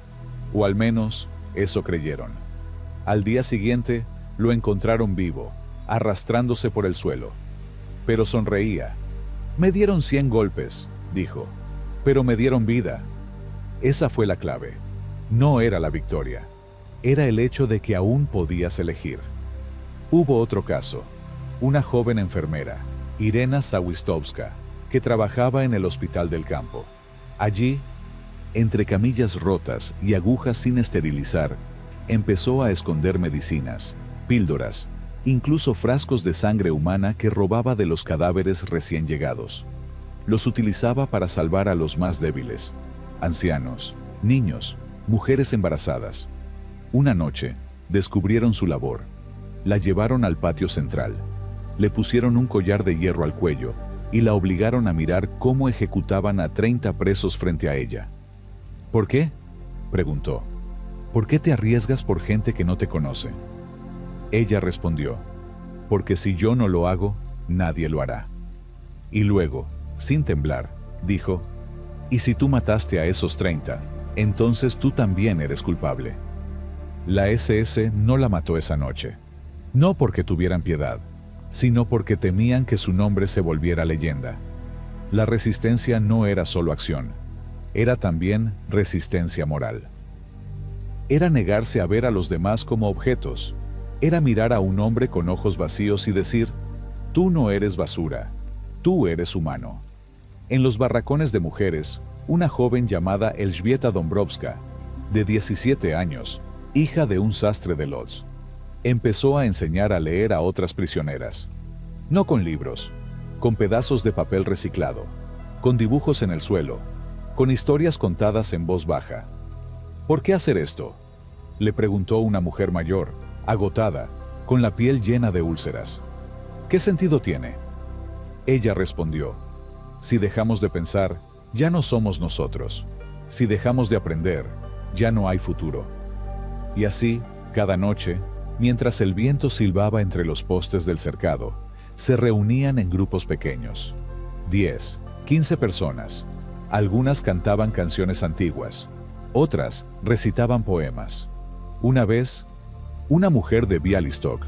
O al menos, eso creyeron. Al día siguiente, lo encontraron vivo, arrastrándose por el suelo. Pero sonreía. Me dieron 100 golpes, dijo, pero me dieron vida. Esa fue la clave. No era la victoria. Era el hecho de que aún podías elegir. Hubo otro caso. Una joven enfermera, Irena Sawistovska, que trabajaba en el hospital del campo. Allí, entre camillas rotas y agujas sin esterilizar, empezó a esconder medicinas, píldoras, incluso frascos de sangre humana que robaba de los cadáveres recién llegados. Los utilizaba para salvar a los más débiles, ancianos, niños, mujeres embarazadas. Una noche, descubrieron su labor. La llevaron al patio central. Le pusieron un collar de hierro al cuello y la obligaron a mirar cómo ejecutaban a 30 presos frente a ella. ¿Por qué?, preguntó. ¿Por qué te arriesgas por gente que no te conoce? Ella respondió, porque si yo no lo hago, nadie lo hará. Y luego, sin temblar, dijo, y si tú mataste a esos 30, entonces tú también eres culpable. La SS no la mató esa noche, no porque tuvieran piedad, sino porque temían que su nombre se volviera leyenda. La resistencia no era solo acción, era también resistencia moral. Era negarse a ver a los demás como objetos, era mirar a un hombre con ojos vacíos y decir, tú no eres basura, tú eres humano. En los barracones de mujeres, una joven llamada Elżbieta Dąbrowska, de 17 años, hija de un sastre de Lodz, empezó a enseñar a leer a otras prisioneras. No con libros, con pedazos de papel reciclado, con dibujos en el suelo, con historias contadas en voz baja. ¿Por qué hacer esto?, le preguntó una mujer mayor, agotada, con la piel llena de úlceras. ¿Qué sentido tiene? Ella respondió, si dejamos de pensar, ya no somos nosotros. Si dejamos de aprender, ya no hay futuro. Y así, cada noche, mientras el viento silbaba entre los postes del cercado, se reunían en grupos pequeños. 10, 15 personas. Algunas cantaban canciones antiguas, otras recitaban poemas. Una vez, una mujer de Białystok,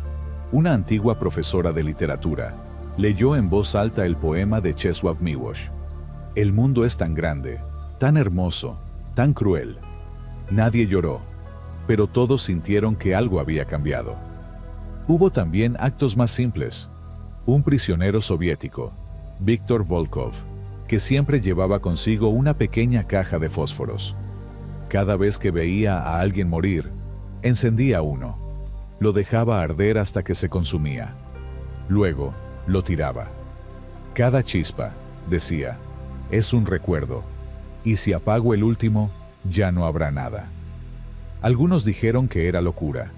una antigua profesora de literatura, leyó en voz alta el poema de Czesław Miłosz. El mundo es tan grande, tan hermoso, tan cruel. Nadie lloró, pero todos sintieron que algo había cambiado. Hubo también actos más simples. Un prisionero soviético, Viktor Volkov, que siempre llevaba consigo una pequeña caja de fósforos. Cada vez que veía a alguien morir, encendía uno. Lo dejaba arder hasta que se consumía. Luego, lo tiraba. Cada chispa, decía, es un recuerdo, y si apago el último, ya no habrá nada. Algunos dijeron que era locura,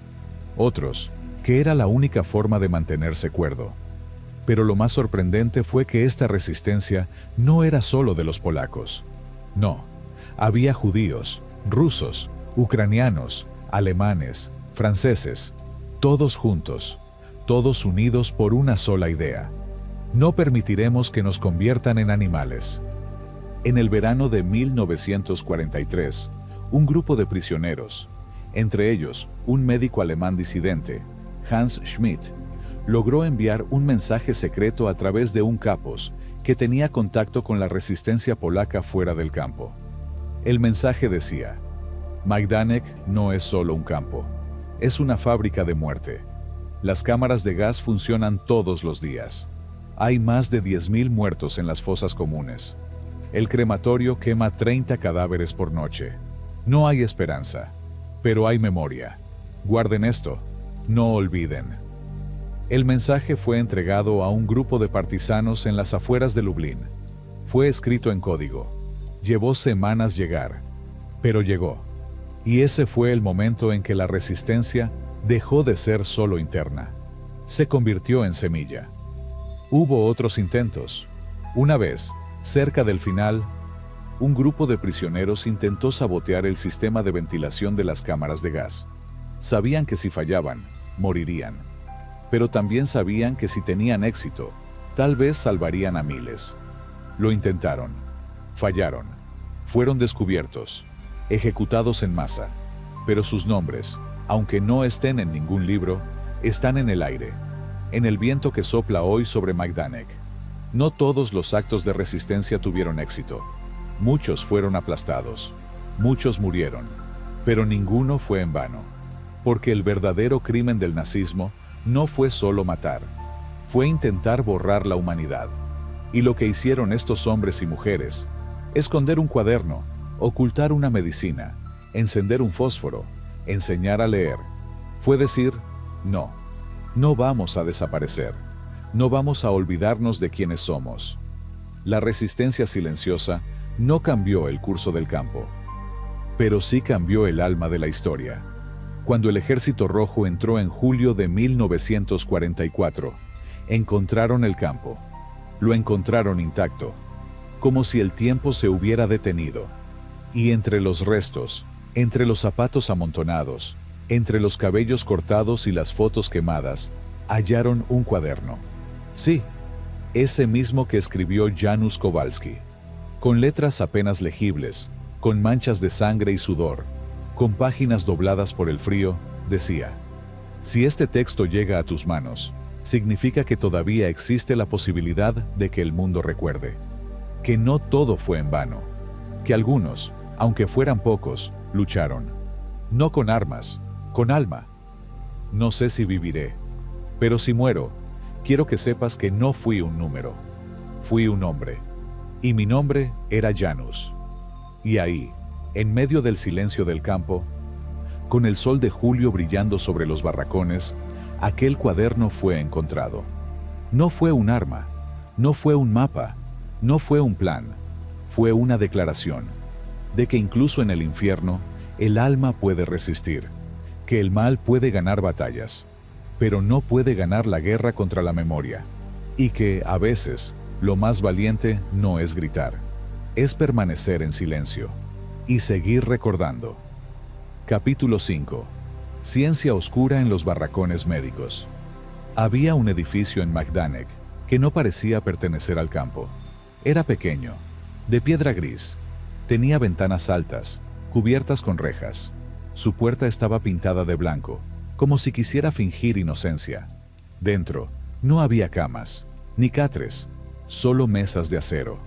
otros, que era la única forma de mantenerse cuerdo. Pero lo más sorprendente fue que esta resistencia no era solo de los polacos. No, había judíos, rusos, ucranianos, alemanes, franceses, todos juntos, todos unidos por una sola idea. No permitiremos que nos conviertan en animales. En el verano de 1943, un grupo de prisioneros, entre ellos un médico alemán disidente, Hans Schmidt, logró enviar un mensaje secreto a través de un capos que tenía contacto con la resistencia polaca fuera del campo. El mensaje decía, Majdanek no es solo un campo, es una fábrica de muerte. Las cámaras de gas funcionan todos los días. Hay más de 10.000 muertos en las fosas comunes. El crematorio quema 30 cadáveres por noche. No hay esperanza, pero hay memoria. Guarden esto, no olviden. El mensaje fue entregado a un grupo de partisanos en las afueras de Lublin. Fue escrito en código. Llevó semanas llegar, pero llegó. Y ese fue el momento en que la resistencia dejó de ser solo interna. Se convirtió en semilla. Hubo otros intentos. Una vez, cerca del final, un grupo de prisioneros intentó sabotear el sistema de ventilación de las cámaras de gas. Sabían que si fallaban, morirían. Pero también sabían que si tenían éxito, tal vez salvarían a miles. Lo intentaron. Fallaron. Fueron descubiertos. Ejecutados en masa. Pero sus nombres, aunque no estén en ningún libro, están en el aire, en el viento que sopla hoy sobre Majdanek. No todos los actos de resistencia tuvieron éxito. Muchos fueron aplastados. Muchos murieron. Pero ninguno fue en vano. Porque el verdadero crimen del nazismo no fue solo matar. Fue intentar borrar la humanidad. Y lo que hicieron estos hombres y mujeres, esconder un cuaderno, ocultar una medicina, encender un fósforo, enseñar a leer, fue decir, no, no vamos a desaparecer, no vamos a olvidarnos de quiénes somos. La resistencia silenciosa no cambió el curso del campo, pero sí cambió el alma de la historia. Cuando el Ejército Rojo entró en julio de 1944, encontraron el campo. Lo encontraron intacto, como si el tiempo se hubiera detenido. Y entre los restos, entre los zapatos amontonados, entre los cabellos cortados y las fotos quemadas, hallaron un cuaderno. Sí, ese mismo que escribió Janusz Kowalski, con letras apenas legibles, con manchas de sangre y sudor, con páginas dobladas por el frío, decía: si este texto llega a tus manos, significa que todavía existe la posibilidad de que el mundo recuerde, que no todo fue en vano, que algunos, aunque fueran pocos, lucharon, no con armas, con alma. No sé si viviré, pero si muero, quiero que sepas que no fui un número, fui un hombre, y mi nombre era Janusz. Y ahí, en medio del silencio del campo, con el sol de julio brillando sobre los barracones, aquel cuaderno fue encontrado. No fue un arma, no fue un mapa, no fue un plan, fue una declaración de que incluso en el infierno, el alma puede resistir, que el mal puede ganar batallas, pero no puede ganar la guerra contra la memoria, y que, a veces, lo más valiente no es gritar, es permanecer en silencio y seguir recordando. Capítulo 5. Ciencia oscura en los barracones médicos. Había un edificio en Majdanek que no parecía pertenecer al campo. Era pequeño, de piedra gris. Tenía ventanas altas, cubiertas con rejas. Su puerta estaba pintada de blanco, como si quisiera fingir inocencia. Dentro, no había camas, ni catres, solo mesas de acero,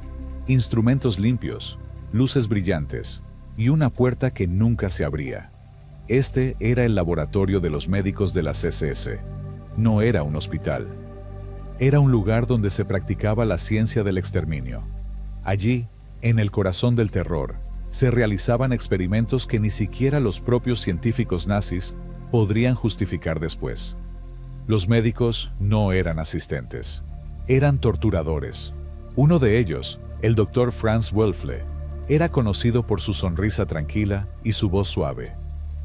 instrumentos limpios, luces brillantes, y una puerta que nunca se abría. Este era el laboratorio de los médicos de las SS. No era un hospital. Era un lugar donde se practicaba la ciencia del exterminio. Allí, en el corazón del terror, se realizaban experimentos que ni siquiera los propios científicos nazis podrían justificar después. Los médicos no eran asistentes, eran torturadores. Uno de ellos, el doctor Franz Wölfle, era conocido por su sonrisa tranquila y su voz suave.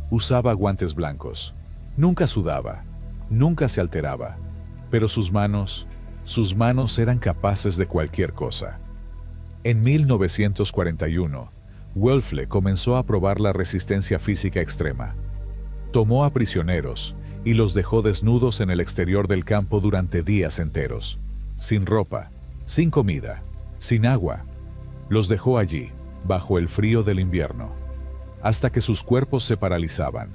Usaba guantes blancos. Nunca sudaba, nunca se alteraba, pero sus manos eran capaces de cualquier cosa. En 1941, Wölfle comenzó a probar la resistencia física extrema. Tomó a prisioneros y los dejó desnudos en el exterior del campo durante días enteros, sin ropa, sin comida, sin agua. Los dejó allí, bajo el frío del invierno, hasta que sus cuerpos se paralizaban,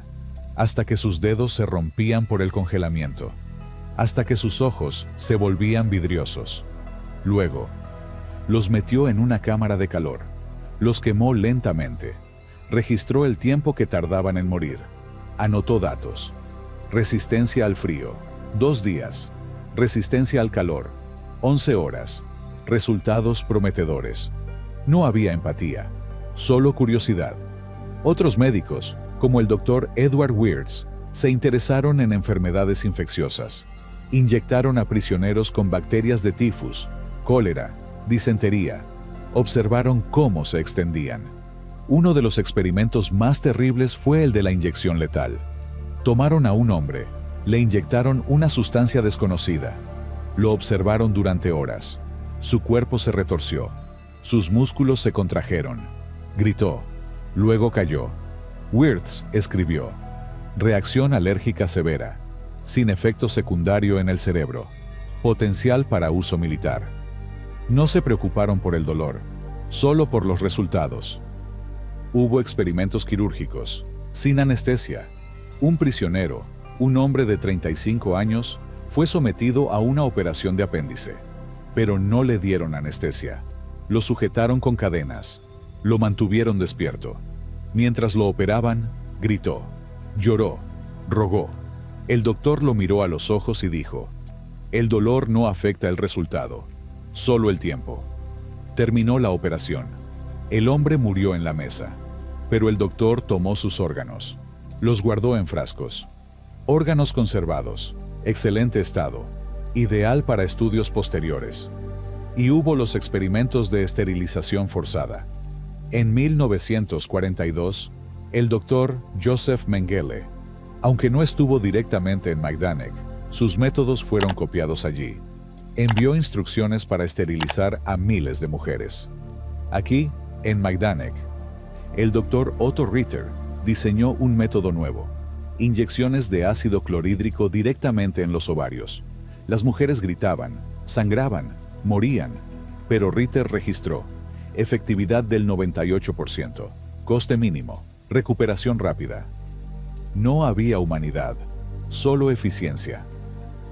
hasta que sus dedos se rompían por el congelamiento, hasta que sus ojos se volvían vidriosos. Luego, los metió en una cámara de calor, los quemó lentamente, registró el tiempo que tardaban en morir, anotó datos. Resistencia al frío, 2 días. Resistencia al calor, 11 horas. Resultados prometedores. No había empatía, solo curiosidad. Otros médicos, como el Dr. Edward Wirtz, se interesaron en enfermedades infecciosas. Inyectaron a prisioneros con bacterias de tifus, cólera, disentería. Observaron cómo se extendían. Uno de los experimentos más terribles fue el de la inyección letal. Tomaron a un hombre, le inyectaron una sustancia desconocida. Lo observaron durante horas. Su cuerpo se retorció. Sus músculos se contrajeron. Gritó. Luego cayó. Wirtz escribió: reacción alérgica severa, sin efecto secundario en el cerebro, potencial para uso militar. No se preocuparon por el dolor, solo por los resultados. Hubo experimentos quirúrgicos, sin anestesia. Un prisionero, un hombre de 35 años, fue sometido a una operación de apéndice, pero no le dieron anestesia. Lo sujetaron con cadenas. Lo mantuvieron despierto. Mientras lo operaban, gritó, lloró, rogó. El doctor lo miró a los ojos y dijo: el dolor no afecta el resultado, solo el tiempo. Terminó la operación. El hombre murió en la mesa, pero el doctor tomó sus órganos. Los guardó en frascos. Órganos conservados, excelente estado, ideal para estudios posteriores. Y hubo los experimentos de esterilización forzada. En 1942, el doctor Joseph Mengele, aunque no estuvo directamente en Majdanek, sus métodos fueron copiados allí. Envió instrucciones para esterilizar a miles de mujeres. Aquí, en Majdanek, el doctor Otto Ritter diseñó un método nuevo: inyecciones de ácido clorhídrico directamente en los ovarios. Las mujeres gritaban, sangraban, morían, pero Ritter registró efectividad del 98%, coste mínimo, recuperación rápida. No había humanidad, solo eficiencia.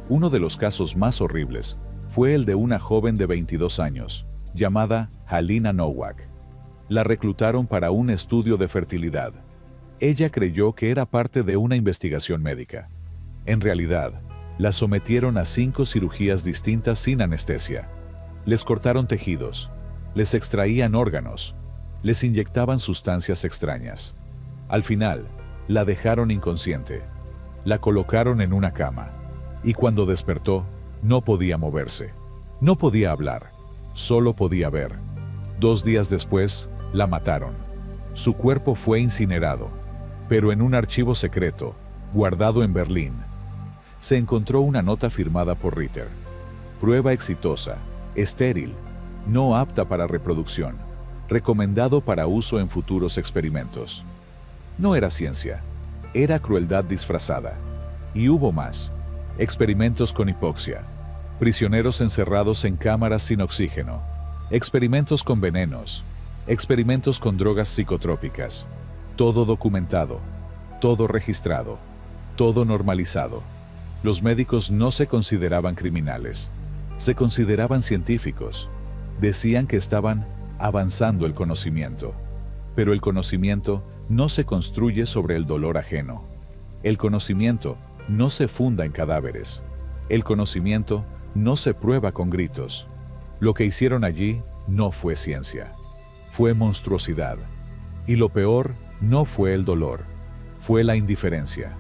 Uno de los casos más horribles fue el de una joven de 22 años, llamada Halina Nowak. La reclutaron para un estudio de fertilidad. Ella creyó que era parte de una investigación médica. En realidad, la sometieron a 5 cirugías distintas sin anestesia. Les cortaron tejidos, les extraían órganos, les inyectaban sustancias extrañas. Al final, la dejaron inconsciente. La colocaron en una cama. Y cuando despertó, no podía moverse. No podía hablar. Solo podía ver. 2 días después, la mataron. Su cuerpo fue incinerado. Pero en un archivo secreto, guardado en Berlín, se encontró una nota firmada por Ritter. Prueba exitosa, estéril, no apta para reproducción, recomendado para uso en futuros experimentos. No era ciencia, era crueldad disfrazada. Y hubo más: experimentos con hipoxia, prisioneros encerrados en cámaras sin oxígeno, experimentos con venenos, experimentos con drogas psicotrópicas. Todo documentado, todo registrado, todo normalizado. Los médicos no se consideraban criminales, se consideraban científicos. Decían que estaban avanzando el conocimiento. Pero el conocimiento no se construye sobre el dolor ajeno. El conocimiento no se funda en cadáveres. El conocimiento no se prueba con gritos. Lo que hicieron allí no fue ciencia. Fue monstruosidad. Y lo peor no fue el dolor, fue la indiferencia.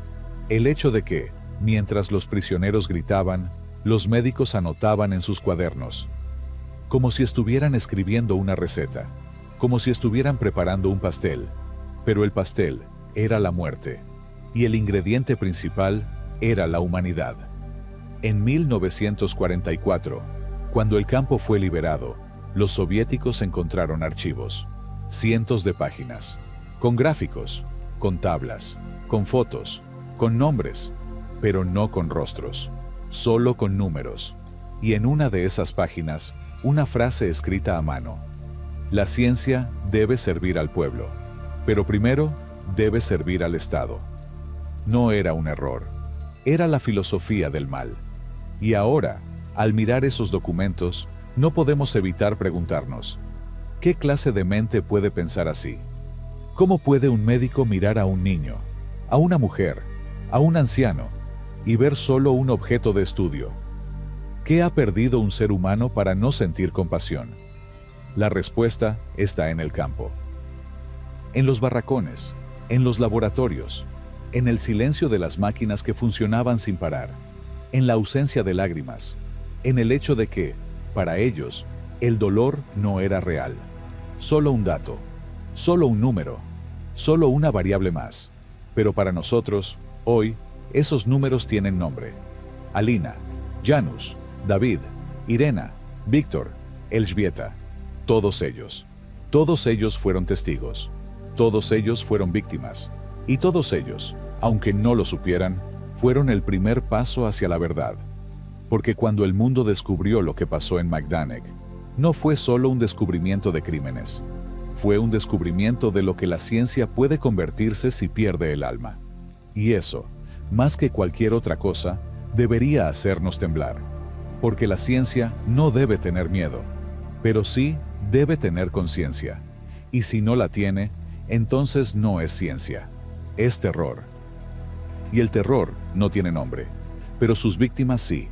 El hecho de que, mientras los prisioneros gritaban, los médicos anotaban en sus cuadernos, como si estuvieran escribiendo una receta, como si estuvieran preparando un pastel, pero el pastel era la muerte, y el ingrediente principal era la humanidad. En 1944, cuando el campo fue liberado, los soviéticos encontraron archivos, cientos de páginas, con gráficos, con tablas, con fotos, con nombres, pero no con rostros, solo con números. Y en una de esas páginas, una frase escrita a mano: la ciencia debe servir al pueblo, pero primero debe servir al Estado. No era un error, era la filosofía del mal. Y ahora, al mirar esos documentos, no podemos evitar preguntarnos: ¿qué clase de mente puede pensar así? ¿Cómo puede un médico mirar a un niño, a una mujer, a un anciano, y ver solo un objeto de estudio? ¿Qué ha perdido un ser humano para no sentir compasión? La respuesta está en el campo. En los barracones, en los laboratorios, en el silencio de las máquinas que funcionaban sin parar, en la ausencia de lágrimas, en el hecho de que, para ellos, el dolor no era real. Solo un dato, solo un número, solo una variable más. Pero para nosotros, hoy, esos números tienen nombre. Alina, Janus, David, Irena, Víctor, Elżbieta, todos ellos fueron testigos, todos ellos fueron víctimas, y todos ellos, aunque no lo supieran, fueron el primer paso hacia la verdad. Porque cuando el mundo descubrió lo que pasó en Majdanek, no fue solo un descubrimiento de crímenes, fue un descubrimiento de lo que la ciencia puede convertirse si pierde el alma. Y eso, más que cualquier otra cosa, debería hacernos temblar. Porque la ciencia no debe tener miedo, pero sí debe tener conciencia. Y si no la tiene, entonces no es ciencia, es terror. Y el terror no tiene nombre, pero sus víctimas sí,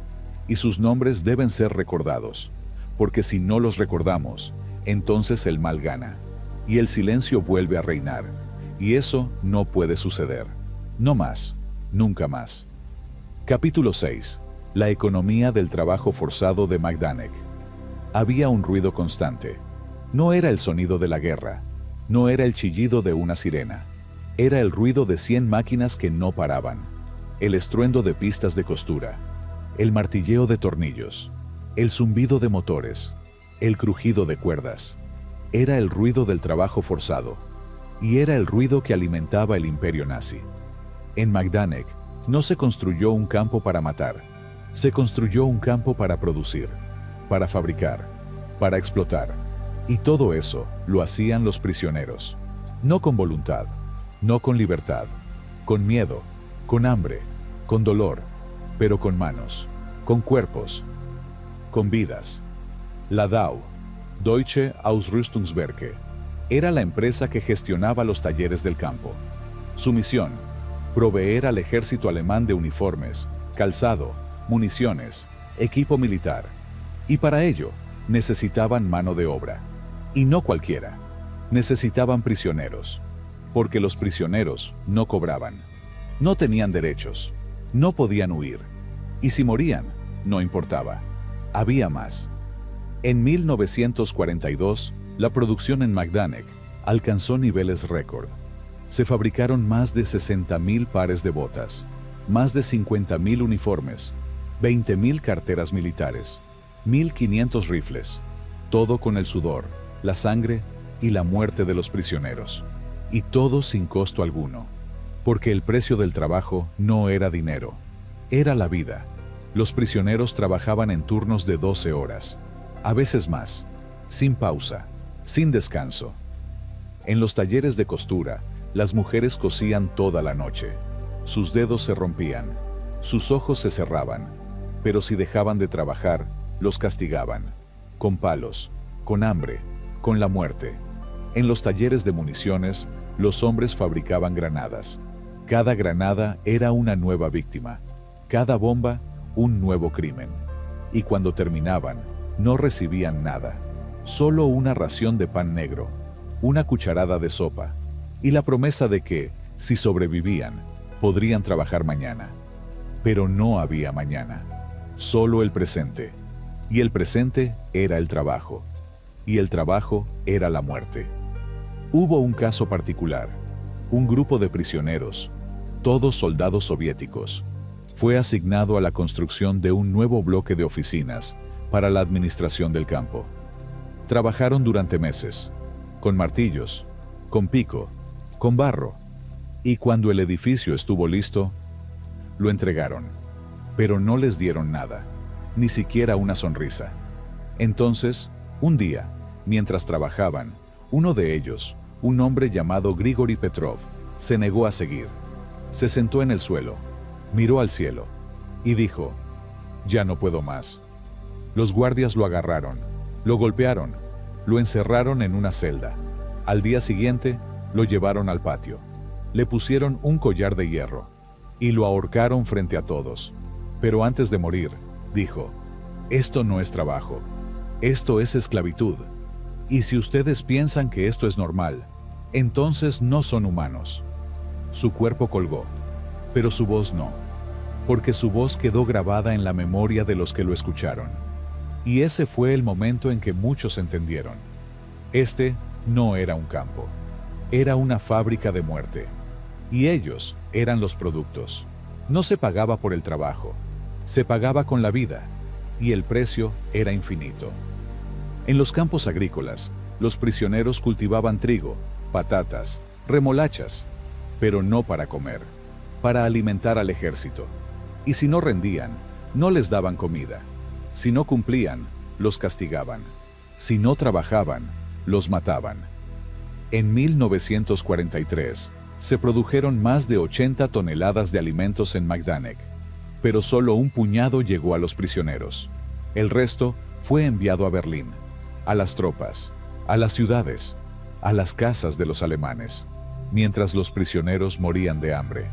y sus nombres deben ser recordados, porque si no los recordamos, entonces el mal gana, y el silencio vuelve a reinar, y eso no puede suceder. No más, nunca más. Capítulo 6. La economía del trabajo forzado de Majdanek. Había un ruido constante. No era el sonido de la guerra, no era el chillido de una sirena, era el ruido de 100 máquinas que no paraban, el estruendo de pistas de costura, el martilleo de tornillos, el zumbido de motores, el crujido de cuerdas. Era el ruido del trabajo forzado, y era el ruido que alimentaba el imperio nazi. En Majdanek no se construyó un campo para matar, se construyó un campo para producir, para fabricar, para explotar. Y todo eso lo hacían los prisioneros, no con voluntad, no con libertad, con miedo, con hambre, con dolor, pero con manos, con cuerpos, con vidas. La DAU, Deutsche Ausrüstungswerke, era la empresa que gestionaba los talleres del campo. Su misión, proveer al ejército alemán de uniformes, calzado, municiones, equipo militar. Y para ello, necesitaban mano de obra. Y no cualquiera. Necesitaban prisioneros. Porque los prisioneros no cobraban. No tenían derechos. No podían huir. Y si morían, no importaba. Había más. En 1942, la producción en Majdanek alcanzó niveles récord. Se fabricaron más de 60.000 pares de botas, más de 50.000 uniformes, 20.000 carteras militares, 1.500 rifles, todo con el sudor, la sangre y la muerte de los prisioneros. Y todo sin costo alguno, porque el precio del trabajo no era dinero, era la vida. Los prisioneros trabajaban en turnos de 12 horas, a veces más, sin pausa, sin descanso. En los talleres de costura, las mujeres cosían toda la noche. Sus dedos se rompían, sus ojos se cerraban, pero si dejaban de trabajar, los castigaban, con palos, con hambre, con la muerte. En los talleres de municiones, los hombres fabricaban granadas. Cada granada era una nueva víctima, cada bomba un nuevo crimen. Y cuando terminaban, no recibían nada, solo una ración de pan negro, una cucharada de sopa, y la promesa de que, si sobrevivían, podrían trabajar mañana. Pero no había mañana, solo el presente. Y el presente era el trabajo, y el trabajo era la muerte. Hubo un caso particular, un grupo de prisioneros, todos soldados soviéticos, fue asignado a la construcción de un nuevo bloque de oficinas para la administración del campo. Trabajaron durante meses, con martillos, con pico, con barro, y cuando el edificio estuvo listo, lo entregaron, pero no les dieron nada, ni siquiera una sonrisa. Entonces, un día, mientras trabajaban, uno de ellos, un hombre llamado Grigori Petrov, se negó a seguir. Se sentó en el suelo, miró al cielo, y dijo, «Ya no puedo más». Los guardias lo agarraron, lo golpearon, lo encerraron en una celda. Al día siguiente, lo llevaron al patio. Le pusieron un collar de hierro y lo ahorcaron frente a todos. Pero antes de morir, dijo, «Esto no es trabajo, esto es esclavitud. Y si ustedes piensan que esto es normal, entonces no son humanos». Su cuerpo colgó, pero su voz no, porque su voz quedó grabada en la memoria de los que lo escucharon. Y ese fue el momento en que muchos entendieron. Este no era un campo, era una fábrica de muerte. Y ellos eran los productos. No se pagaba por el trabajo, se pagaba con la vida, y el precio era infinito. En los campos agrícolas, los prisioneros cultivaban trigo, patatas, remolachas, pero no para comer, para alimentar al ejército. Y si no rendían, no les daban comida. Si no cumplían, los castigaban. Si no trabajaban, los mataban. En 1943, se produjeron más de 80 toneladas de alimentos en Majdanek, pero solo un puñado llegó a los prisioneros. El resto fue enviado a Berlín, a las tropas, a las ciudades, a las casas de los alemanes, mientras los prisioneros morían de hambre.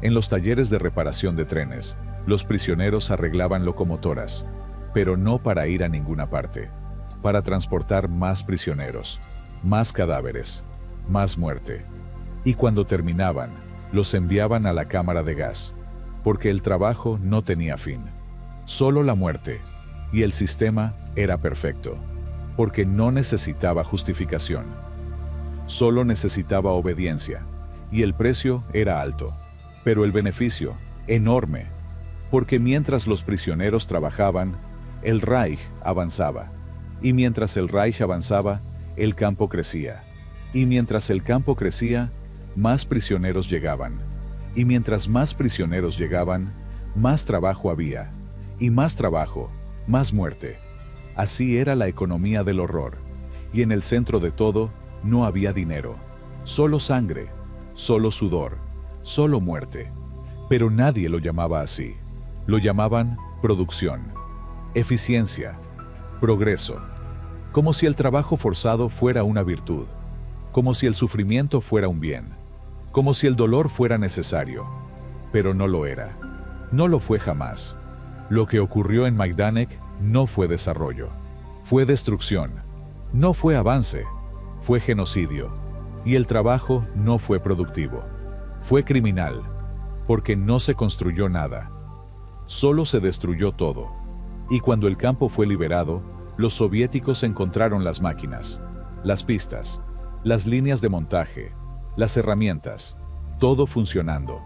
En los talleres de reparación de trenes, los prisioneros arreglaban locomotoras, pero no para ir a ninguna parte, para transportar más prisioneros, más cadáveres, más muerte. Y cuando terminaban, los enviaban a la cámara de gas, porque el trabajo no tenía fin, solo la muerte, y el sistema era perfecto, porque no necesitaba justificación, solo necesitaba obediencia, y el precio era alto, pero el beneficio enorme, porque mientras los prisioneros trabajaban, el Reich avanzaba, y mientras el Reich avanzaba, el campo crecía, y mientras el campo crecía, más prisioneros llegaban, y mientras más prisioneros llegaban, más trabajo había, y más trabajo, más muerte. Así era la economía del horror, y en el centro de todo no había dinero, solo sangre, solo sudor, solo muerte. Pero nadie lo llamaba así, lo llamaban producción, eficiencia, progreso, como si el trabajo forzado fuera una virtud, como si el sufrimiento fuera un bien, como si el dolor fuera necesario, pero no lo era. No lo fue jamás. Lo que ocurrió en Majdanek no fue desarrollo, fue destrucción, no fue avance, fue genocidio, y el trabajo no fue productivo, fue criminal, porque no se construyó nada, solo se destruyó todo. Y cuando el campo fue liberado, los soviéticos encontraron las máquinas, las pistas, las líneas de montaje, las herramientas, todo funcionando,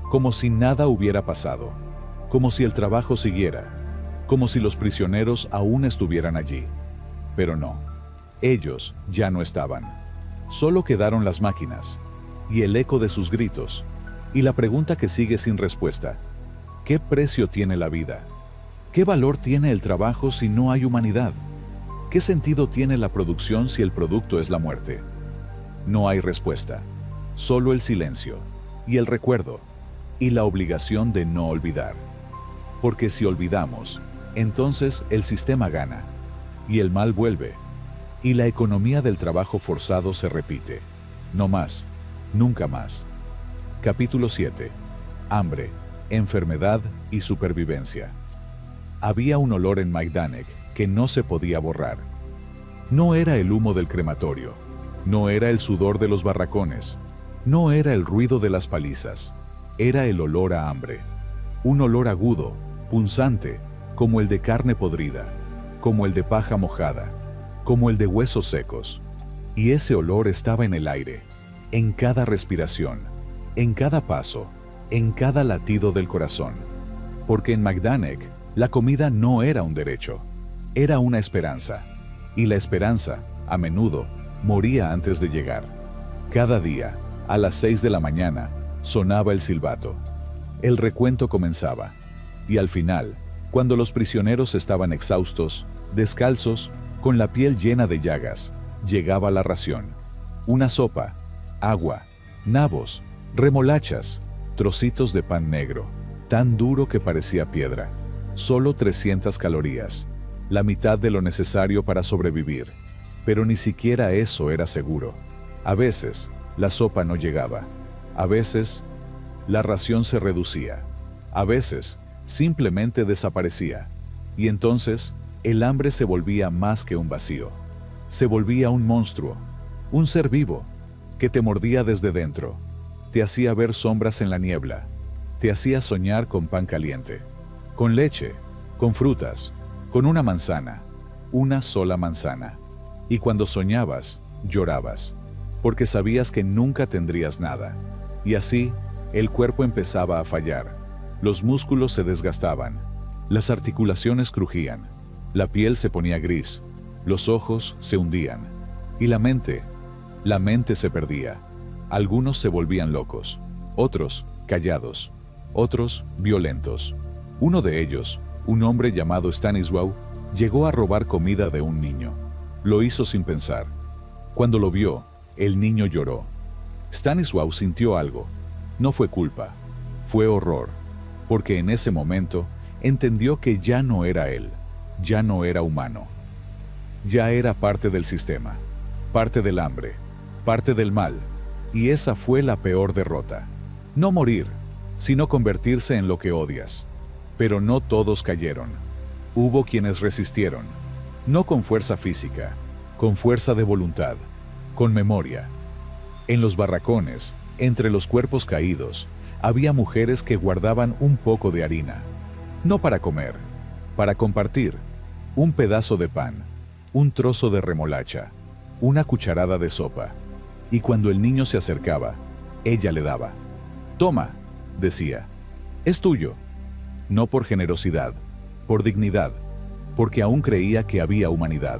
como si nada hubiera pasado, como si el trabajo siguiera, como si los prisioneros aún estuvieran allí. Pero no, ellos ya no estaban. Solo quedaron las máquinas, y el eco de sus gritos, y la pregunta que sigue sin respuesta: ¿qué precio tiene la vida? ¿Qué valor tiene el trabajo si no hay humanidad? ¿Qué sentido tiene la producción si el producto es la muerte? No hay respuesta, solo el silencio, y el recuerdo, y la obligación de no olvidar. Porque si olvidamos, entonces el sistema gana, y el mal vuelve, y la economía del trabajo forzado se repite. No más, nunca más. Capítulo 7. Hambre, enfermedad y supervivencia. Había un olor en Majdanek que no se podía borrar. No era el humo del crematorio, no era el sudor de los barracones, no era el ruido de las palizas, era el olor a hambre. Un olor agudo, punzante, como el de carne podrida, como el de paja mojada, como el de huesos secos. Y ese olor estaba en el aire, en cada respiración, en cada paso, en cada latido del corazón. Porque en Majdanek, la comida no era un derecho, era una esperanza. Y la esperanza, a menudo, moría antes de llegar. Cada día, a las 6 de la mañana, sonaba el silbato. El recuento comenzaba. Y al final, cuando los prisioneros estaban exhaustos, descalzos, con la piel llena de llagas, llegaba la ración. Una sopa, agua, nabos, remolachas, trocitos de pan negro, tan duro que parecía piedra. Solo 300 calorías, la mitad de lo necesario para sobrevivir. Pero ni siquiera eso era seguro. A veces, la sopa no llegaba. A veces, la ración se reducía. A veces, simplemente desaparecía. Y entonces, el hambre se volvía más que un vacío. Se volvía un monstruo, un ser vivo, que te mordía desde dentro. te hacía ver sombras en la niebla, te hacía soñar con pan caliente, con leche, con frutas, con una manzana, una sola manzana. Y cuando soñabas, llorabas, porque sabías que nunca tendrías nada. Y así, el cuerpo empezaba a fallar, los músculos se desgastaban, las articulaciones crujían, la piel se ponía gris, los ojos se hundían, y la mente se perdía. Algunos se volvían locos, otros callados, otros violentos. Uno de ellos, un hombre llamado Stanisław, llegó a robar comida de un niño. Lo hizo sin pensar. Cuando lo vio, el niño lloró. Stanisław sintió algo. No fue culpa, fue horror, porque en ese momento entendió que ya no era él, ya no era humano. Ya era parte del sistema, parte del hambre, parte del mal, y esa fue la peor derrota. No morir, sino convertirse en lo que odias. Pero no todos cayeron. Hubo quienes resistieron, no con fuerza física, con fuerza de voluntad, con memoria. En los barracones, entre los cuerpos caídos, había mujeres que guardaban un poco de harina, no para comer, para compartir, un pedazo de pan, un trozo de remolacha, una cucharada de sopa. Y cuando el niño se acercaba, ella le daba. «Toma», decía, «es tuyo». No por generosidad, por dignidad, porque aún creía que había humanidad.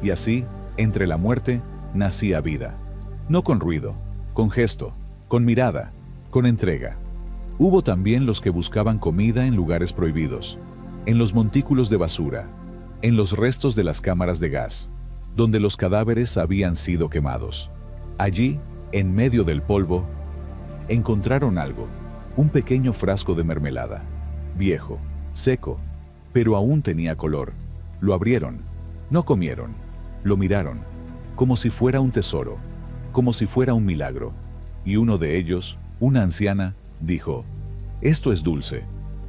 Y así, entre la muerte, nacía vida. No con ruido, con gesto, con mirada, con entrega. Hubo también los que buscaban comida en lugares prohibidos, en los montículos de basura, en los restos de las cámaras de gas, donde los cadáveres habían sido quemados. Allí, en medio del polvo, encontraron algo, un pequeño frasco de mermelada, viejo, seco, pero aún tenía color. Lo abrieron, no comieron, lo miraron, como si fuera un tesoro, como si fuera un milagro. Y uno de ellos, una anciana, dijo: «Esto es dulce,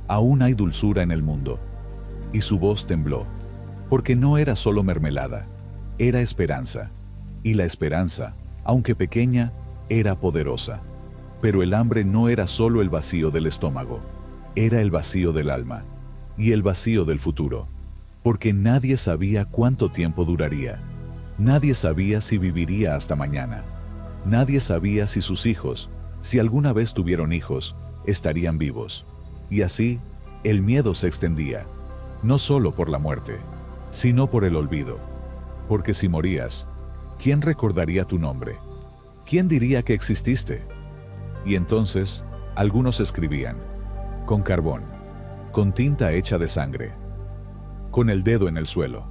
aún hay dulzura en el mundo». Y su voz tembló, porque no era solo mermelada, era esperanza. Y la esperanza, aunque pequeña, era poderosa. Pero el hambre no era solo el vacío del estómago, era el vacío del alma y el vacío del futuro, porque nadie sabía cuánto tiempo duraría. Nadie sabía si viviría hasta mañana. Nadie sabía si sus hijos, si alguna vez tuvieron hijos, estarían vivos. Y así, el miedo se extendía, no solo por la muerte, sino por el olvido. Porque si morías, ¿quién recordaría tu nombre? ¿Quién diría que exististe? Y entonces, algunos escribían, con carbón, con tinta hecha de sangre, con el dedo en el suelo.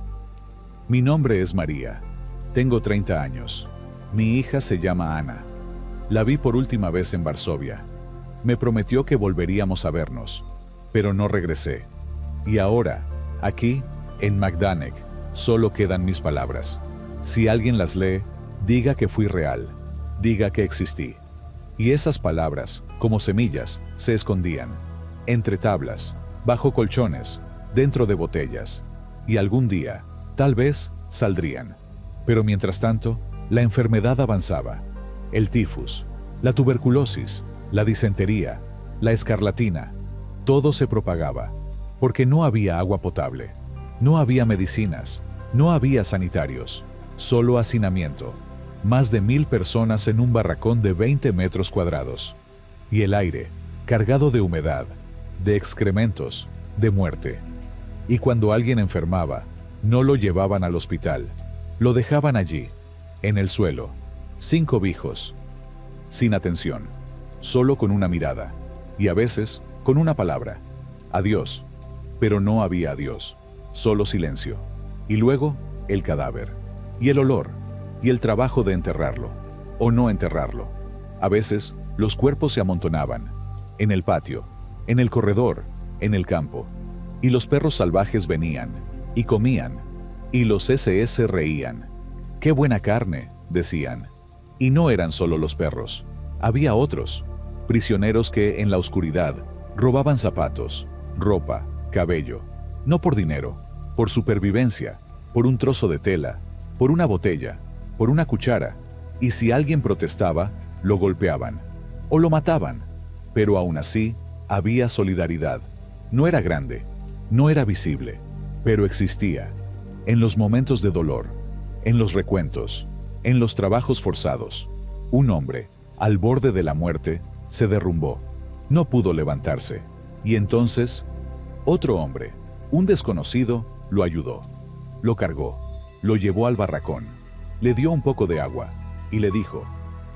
Mi nombre es María, tengo 30 años, mi hija se llama Ana. La vi por última vez en Varsovia. Me prometió que volveríamos a vernos, pero no regresé. Y ahora, aquí, en Majdanek, solo quedan mis palabras. Si alguien las lee, diga que fui real, diga que existí. Y esas palabras, como semillas, se escondían, entre tablas, bajo colchones, dentro de botellas. Y algún día, tal vez, saldrían. Pero mientras tanto, la enfermedad avanzaba. El tifus, la tuberculosis, la disentería, la escarlatina, todo se propagaba, porque no había agua potable, no había medicinas, no había sanitarios, solo hacinamiento. Más de 1000 personas en un barracón de 20 metros cuadrados. Y el aire, cargado de humedad, de excrementos, de muerte. Y cuando alguien enfermaba, no lo llevaban al hospital, lo dejaban allí, en el suelo, sin cobijos, sin atención, solo con una mirada, y a veces con una palabra, adiós. Pero no había adiós, solo silencio. Y luego, el cadáver, y el olor, y el trabajo de enterrarlo, o no enterrarlo. A veces, los cuerpos se amontonaban, en el patio, en el corredor, en el campo, y los perros salvajes venían, y comían, y los SS reían. «¡Qué buena carne!», decían. Y no eran solo los perros, había otros, prisioneros que, en la oscuridad, robaban zapatos, ropa, cabello, no por dinero, por supervivencia, por un trozo de tela, por una botella, por una cuchara, y si alguien protestaba, lo golpeaban. o lo mataban. Pero aún así, había solidaridad. No era grande, no era visible, pero existía. En los momentos de dolor, en los recuentos, en los trabajos forzados, un hombre, al borde de la muerte, se derrumbó. No pudo levantarse. Y entonces, otro hombre, un desconocido, lo ayudó. Lo cargó, lo llevó al barracón, le dio un poco de agua y le dijo: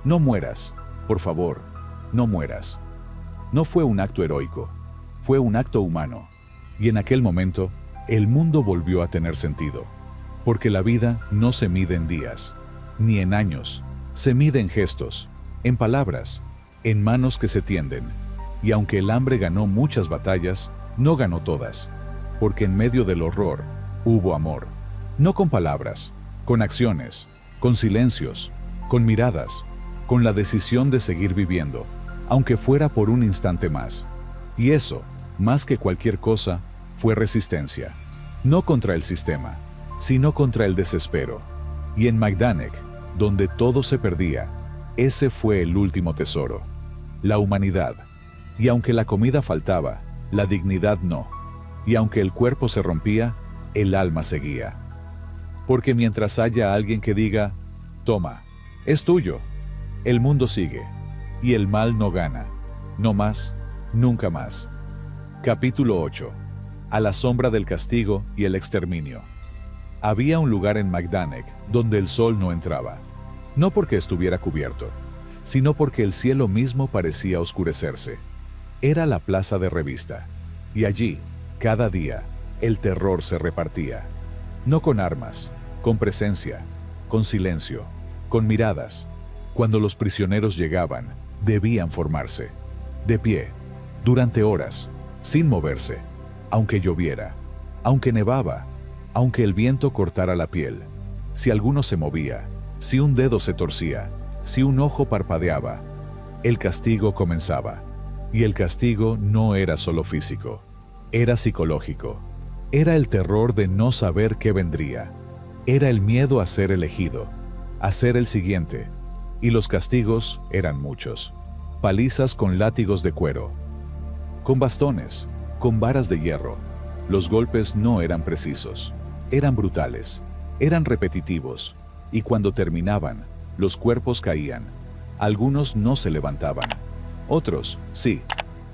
no mueras, por favor, no mueras. No fue un acto heroico, fue un acto humano. Y en aquel momento, el mundo volvió a tener sentido. Porque la vida no se mide en días, ni en años, se mide en gestos, en palabras, en manos que se tienden. Y aunque el hambre ganó muchas batallas, no ganó todas. Porque en medio del horror, hubo amor. No con palabras, con acciones, con silencios, con miradas, con la decisión de seguir viviendo, aunque fuera por un instante más. Y eso, más que cualquier cosa, fue resistencia. No contra el sistema, sino contra el desespero. Y en Majdanek, donde todo se perdía, ese fue el último tesoro. La humanidad. Y aunque la comida faltaba, la dignidad no. Y aunque el cuerpo se rompía, el alma seguía. Porque mientras haya alguien que diga: toma, es tuyo, el mundo sigue, y el mal no gana. No más, nunca más. Capítulo 8. A la sombra del castigo y el exterminio. Había un lugar en Majdanek donde el sol no entraba. No porque estuviera cubierto, sino porque el cielo mismo parecía oscurecerse. Era la plaza de revista. Y allí, cada día, el terror se repartía. No con armas, con presencia, con silencio, con miradas. Cuando los prisioneros llegaban, debían formarse. De pie, durante horas, sin moverse, aunque lloviera, aunque nevaba, aunque el viento cortara la piel. Si alguno se movía, si un dedo se torcía, si un ojo parpadeaba, el castigo comenzaba. Y el castigo no era solo físico, era psicológico. Era el terror de no saber qué vendría. Era el miedo a ser elegido, a ser el siguiente. Y los castigos eran muchos. Palizas con látigos de cuero, con bastones, con varas de hierro. Los golpes no eran precisos, eran brutales, eran repetitivos. Y cuando terminaban, los cuerpos caían. Algunos no se levantaban. Otros, sí,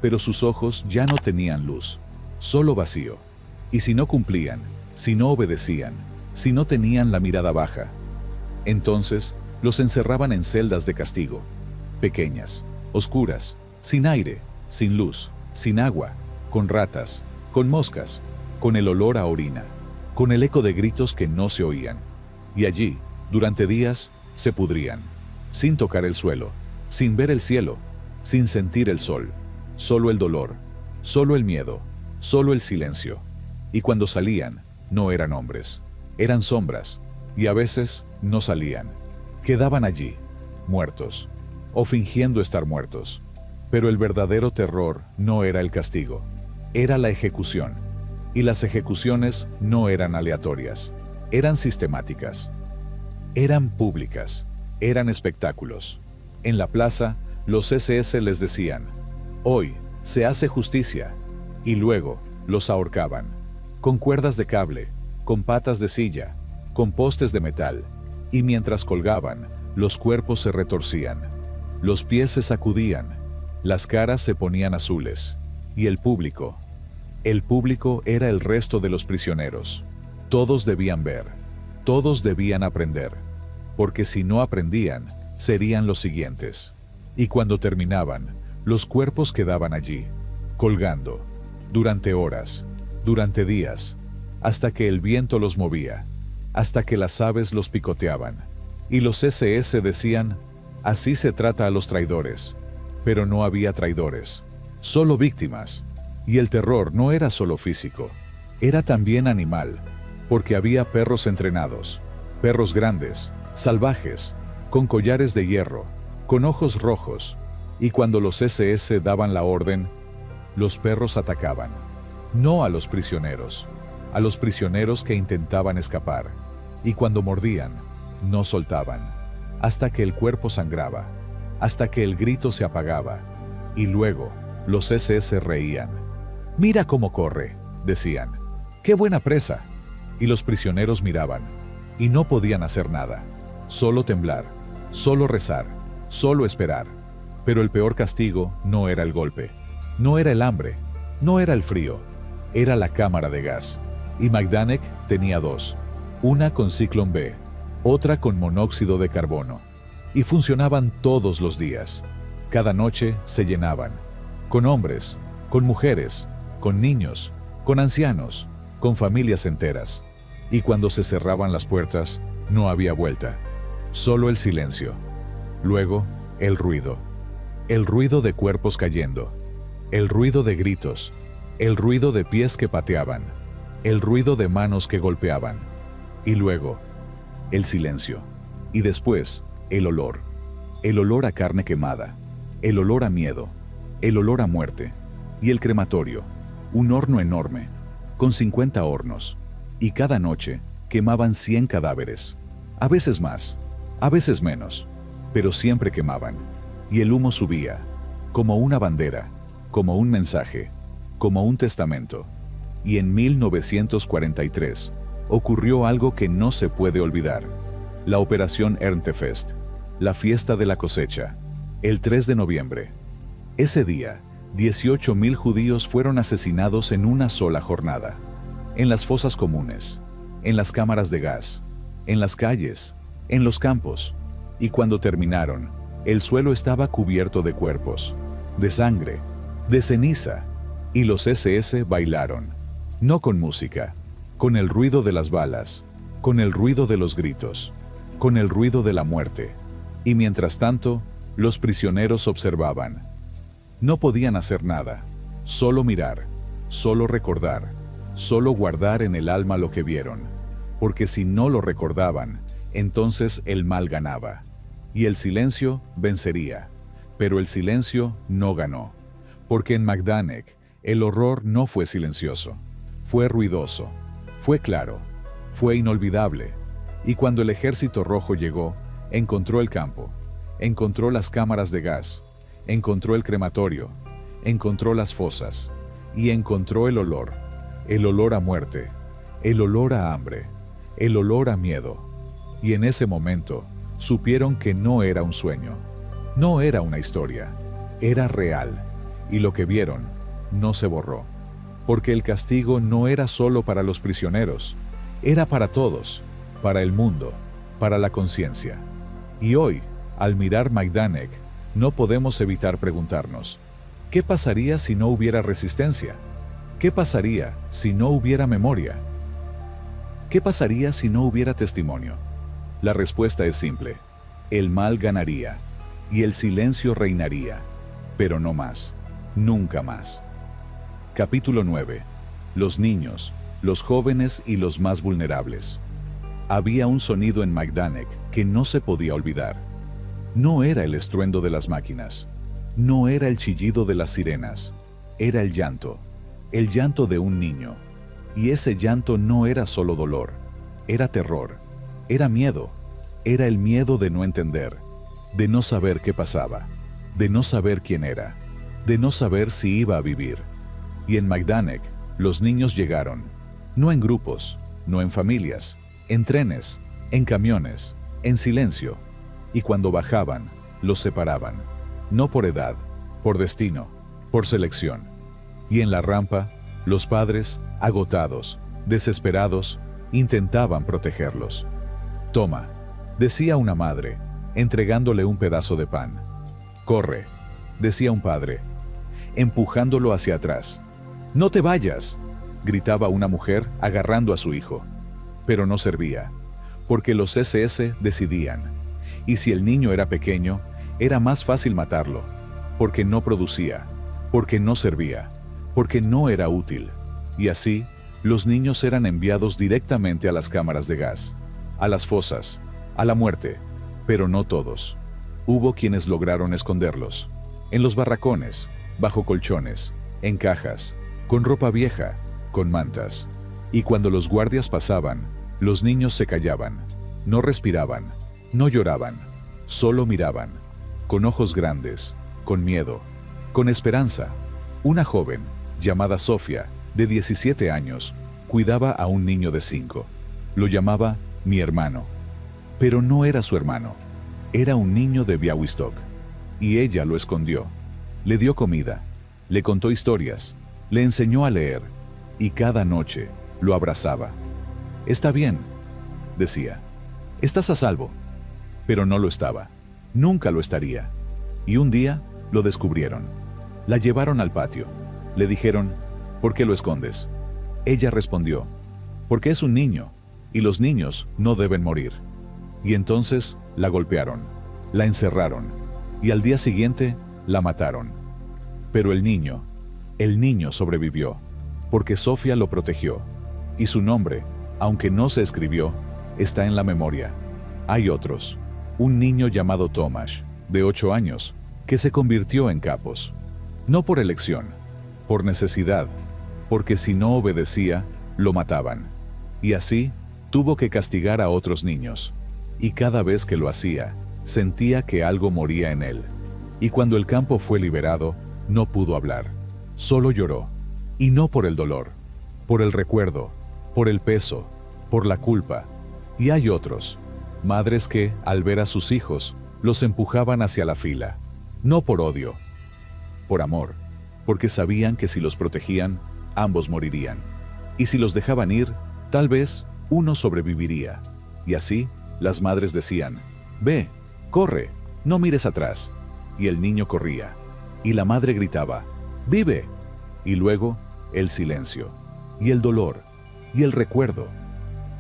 pero sus ojos ya no tenían luz, solo vacío. Y si no cumplían, si no obedecían, si no tenían la mirada baja, entonces los encerraban en celdas de castigo, pequeñas, oscuras, sin aire, sin luz, sin agua, con ratas, con moscas, con el olor a orina, con el eco de gritos que no se oían. Y allí, durante días, se pudrían, sin tocar el suelo, sin ver el cielo, sin sentir el sol, solo el dolor, solo el miedo, solo el silencio. Y cuando salían, no eran hombres, eran sombras, y a veces no salían. Quedaban allí, muertos, o fingiendo estar muertos. Pero el verdadero terror no era el castigo, era la ejecución. Y las ejecuciones no eran aleatorias, eran sistemáticas, eran públicas, eran espectáculos. En la plaza, los SS les decían: hoy se hace justicia, y luego los ahorcaban, con cuerdas de cable, con patas de silla, con postes de metal, y mientras colgaban, los cuerpos se retorcían, los pies se sacudían, las caras se ponían azules, y el público era el resto de los prisioneros. Todos debían ver, todos debían aprender, porque si no aprendían, serían los siguientes. Y cuando terminaban, los cuerpos quedaban allí, colgando, durante horas, durante días, hasta que el viento los movía, hasta que las aves los picoteaban. Y los SS decían: así se trata a los traidores. Pero no había traidores, solo víctimas. Y el terror no era solo físico, era también animal, porque había perros entrenados, perros grandes, salvajes, con collares de hierro, con ojos rojos, y cuando los SS daban la orden, los perros atacaban, no a los prisioneros que intentaban escapar, y cuando mordían, no soltaban, hasta que el cuerpo sangraba, hasta que el grito se apagaba. Y luego, los SS reían. «Mira cómo corre», decían. «¡Qué buena presa!». Y los prisioneros miraban, y no podían hacer nada. Solo temblar, solo rezar, solo esperar. Pero el peor castigo no era el golpe, no era el hambre, no era el frío, era la cámara de gas. Y Majdanek tenía dos, una con ciclón B, otra con monóxido de carbono. Y funcionaban todos los días. Cada noche se llenaban, con hombres, con mujeres, con niños, con ancianos, con familias enteras. Y cuando se cerraban las puertas, no había vuelta, solo el silencio. Luego, el ruido de cuerpos cayendo, el ruido de gritos, el ruido de pies que pateaban, el ruido de manos que golpeaban. Y luego, el silencio. Y después, el olor a carne quemada, el olor a miedo, el olor a muerte. Y el crematorio, un horno enorme, con 50 hornos. Y cada noche quemaban 100 cadáveres, a veces más, a veces menos, pero siempre quemaban, y el humo subía, como una bandera, como un mensaje, como un testamento. Y en 1943 ocurrió algo que no se puede olvidar: la Operación Erntefest, la fiesta de la cosecha, el 3 de noviembre. Ese día, 18.000 judíos fueron asesinados en una sola jornada. En las fosas comunes, en las cámaras de gas, en las calles, en los campos. Y cuando terminaron, el suelo estaba cubierto de cuerpos, de sangre, de ceniza. Y los SS bailaron, no con música, con el ruido de las balas, con el ruido de los gritos, con el ruido de la muerte. Y mientras tanto, los prisioneros observaban. No podían hacer nada, solo mirar, solo recordar, solo guardar en el alma lo que vieron, porque si no lo recordaban, entonces el mal ganaba, y el silencio vencería. Pero el silencio no ganó, porque en Majdanek el horror no fue silencioso, fue ruidoso, fue claro, fue inolvidable. Y cuando el Ejército Rojo llegó, encontró el campo, encontró las cámaras de gas, encontró el crematorio, encontró las fosas, y encontró el olor a muerte, el olor a hambre, el olor a miedo. Y en ese momento supieron que no era un sueño, no era una historia, era real, y lo que vieron no se borró, porque el castigo no era solo para los prisioneros, era para todos, para el mundo, para la conciencia. Y hoy, al mirar Majdanek, no podemos evitar preguntarnos, ¿qué pasaría si no hubiera resistencia? ¿Qué pasaría si no hubiera memoria? ¿Qué pasaría si no hubiera testimonio? La respuesta es simple: el mal ganaría, y el silencio reinaría, pero no más, nunca más. Capítulo 9. Los niños, los jóvenes y los más vulnerables. Había un sonido en Majdanek que no se podía olvidar. No era el estruendo de las máquinas, no era el chillido de las sirenas, era el llanto de un niño. Y ese llanto no era solo dolor, era terror, era miedo, era el miedo de no entender, de no saber qué pasaba, de no saber quién era, de no saber si iba a vivir. Y en Majdanek, los niños llegaron, no en grupos, no en familias, en trenes, en camiones, en silencio. Y cuando bajaban, los separaban, no por edad, por destino, por selección. Y en la rampa, los padres, agotados, desesperados, intentaban protegerlos. «Toma», decía una madre, entregándole un pedazo de pan. «Corre», decía un padre, empujándolo hacia atrás. «No te vayas», gritaba una mujer agarrando a su hijo. Pero no servía, porque los SS decidían. Y si el niño era pequeño, era más fácil matarlo, porque no producía, porque no servía, porque no era útil. Y así, los niños eran enviados directamente a las cámaras de gas, a las fosas, a la muerte, pero no todos. Hubo quienes lograron esconderlos, en los barracones, bajo colchones, en cajas, con ropa vieja, con mantas. Y cuando los guardias pasaban, los niños se callaban, no respiraban, no lloraban, solo miraban. con ojos grandes, con miedo, con esperanza. Una joven, llamada Sofía, de 17 años, cuidaba a un niño de 5. Lo llamaba mi hermano. Pero no era su hermano. Era un niño de Białystok. Y ella lo escondió. Le dio comida, le contó historias, le enseñó a leer, y cada noche lo abrazaba. «Está bien», decía. «Estás a salvo». Pero no lo estaba. Nunca lo estaría. Y un día lo descubrieron. La llevaron al patio. Le dijeron: «¿Por qué lo escondes?». Ella respondió: «Porque es un niño, y los niños no deben morir». Y entonces la golpearon, la encerraron, y al día siguiente la mataron. Pero el niño sobrevivió, porque Sofía lo protegió, y su nombre, aunque no se escribió, está en la memoria. Hay otros, un niño llamado Tomasz, de 8 años, que se convirtió en capos. No por elección, por necesidad, porque si no obedecía, lo mataban. Y así, tuvo que castigar a otros niños. Y cada vez que lo hacía, sentía que algo moría en él. Y cuando el campo fue liberado, no pudo hablar. Solo lloró. Y no por el dolor, por el recuerdo, por el peso, por la culpa. Y hay otros, madres que, al ver a sus hijos, los empujaban hacia la fila. No por odio, por amor, porque sabían que si los protegían, ambos morirían. Y si los dejaban ir, tal vez uno sobreviviría. Y así, las madres decían: «Ve, corre, no mires atrás». Y el niño corría. Y la madre gritaba: «¡Vive!». Y luego, el silencio, y el dolor, y el recuerdo.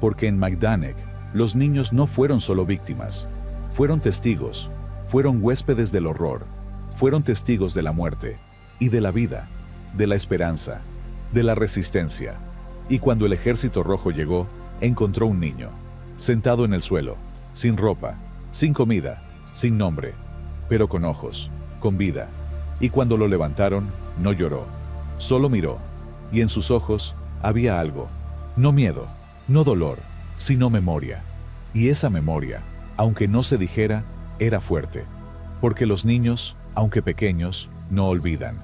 Porque en Majdanek, los niños no fueron solo víctimas. Fueron testigos, fueron huéspedes del horror, fueron testigos de la muerte, y de la vida, de la esperanza, de la resistencia. Y cuando el ejército rojo llegó, encontró un niño, sentado en el suelo, sin ropa, sin comida, sin nombre, pero con ojos, con vida. Y cuando lo levantaron, no lloró, solo miró, y en sus ojos había algo, no miedo, no dolor, sino memoria. Y esa memoria, aunque no se dijera, era fuerte, porque los niños, aunque pequeños, no olvidan,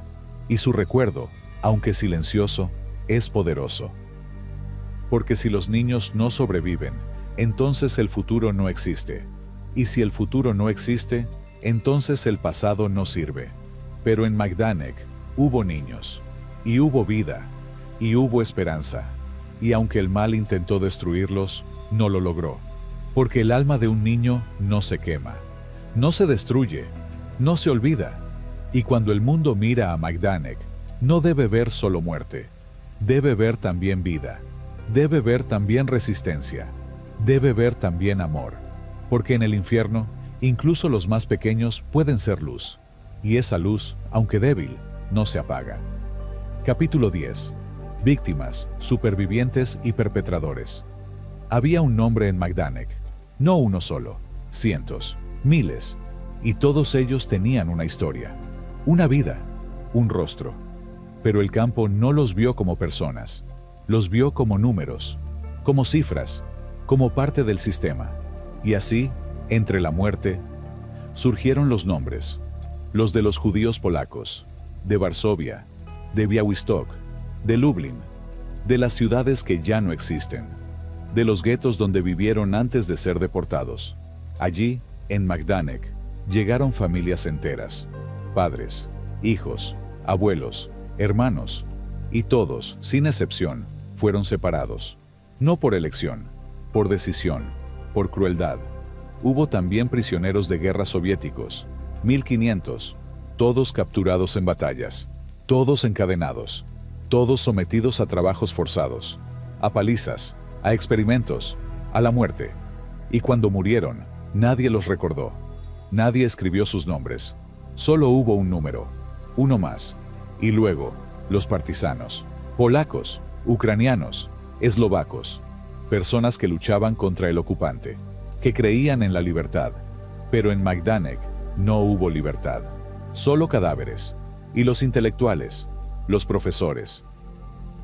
y su recuerdo, aunque silencioso, es poderoso. Porque si los niños no sobreviven, entonces el futuro no existe. Y si el futuro no existe, entonces el pasado no sirve. Pero en Majdanek hubo niños, y hubo vida, y hubo esperanza. Y aunque el mal intentó destruirlos, no lo logró. Porque el alma de un niño no se quema, no se destruye, no se olvida. Y cuando el mundo mira a Majdanek, no debe ver solo muerte, debe ver también vida, debe ver también resistencia, debe ver también amor. Porque en el infierno, incluso los más pequeños pueden ser luz, y esa luz, aunque débil, no se apaga. Capítulo 10. Víctimas, supervivientes y perpetradores. Había un nombre en Majdanek, no uno solo, cientos, miles, y todos ellos tenían una historia, una vida, un rostro. Pero el campo no los vio como personas, los vio como números, como cifras, como parte del sistema. Y así, entre la muerte, surgieron los nombres, los de los judíos polacos, de Varsovia, de Białystok, de Lublin, de las ciudades que ya no existen, de los guetos donde vivieron antes de ser deportados. Allí, en Majdanek, llegaron familias enteras, padres, hijos, abuelos, hermanos, y todos, sin excepción, fueron separados, no por elección, por decisión, por crueldad. Hubo también prisioneros de guerra soviéticos, 1500, todos capturados en batallas, todos encadenados, todos sometidos a trabajos forzados, a palizas, a experimentos, a la muerte. Y cuando murieron, nadie los recordó, nadie escribió sus nombres, solo hubo un número, uno más. Y luego, los partisanos, polacos, ucranianos, eslovacos, personas que luchaban contra el ocupante, que creían en la libertad. Pero en Majdanek no hubo libertad, solo cadáveres. Y los intelectuales, los profesores,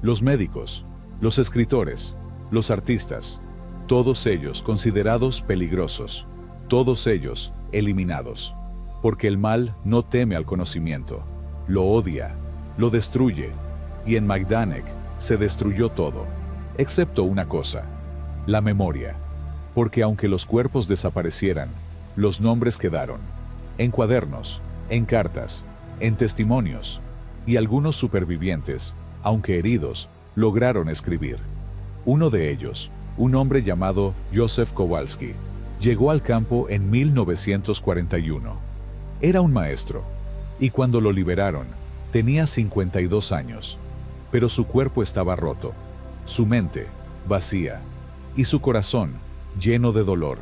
los médicos, los escritores, los artistas, todos ellos considerados peligrosos, todos ellos eliminados. porque el mal no teme al conocimiento, lo odia, lo destruye, y en Majdanek se destruyó todo, excepto una cosa, la memoria, porque aunque los cuerpos desaparecieran, los nombres quedaron, en cuadernos, en cartas, en testimonios, y algunos supervivientes, aunque heridos, lograron escribir. Uno de ellos, un hombre llamado Joseph Kowalski, llegó al campo en 1941. Era un maestro, y cuando lo liberaron, tenía 52 años, pero su cuerpo estaba roto, su mente vacía, y su corazón lleno de dolor.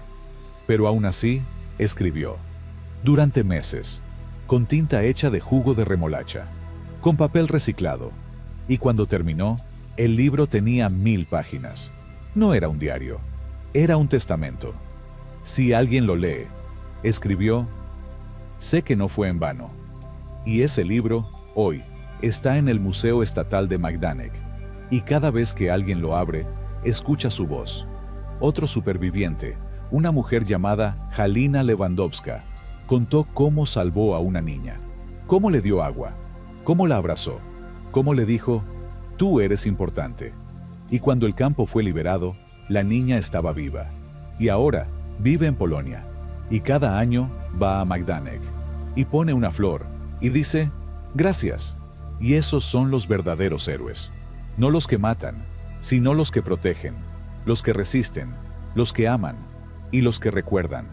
Pero aún así, escribió, durante meses, con tinta hecha de jugo de remolacha, con papel reciclado, y cuando terminó, el libro tenía 1000 páginas. No era un diario, era un testamento. Si alguien lo lee, escribió, sé que no fue en vano. Y ese libro, hoy, está en el Museo Estatal de Majdanek, y cada vez que alguien lo abre, escucha su voz. Otro superviviente, una mujer llamada Halina Lewandowska, contó cómo salvó a una niña, cómo le dio agua, cómo la abrazó, cómo le dijo, tú eres importante. Y cuando el campo fue liberado, la niña estaba viva. Y ahora vive en Polonia. Y cada año va a Majdanek. Y pone una flor. Y dice, gracias. Y esos son los verdaderos héroes. No los que matan, sino los que protegen, los que resisten, los que aman y los que recuerdan.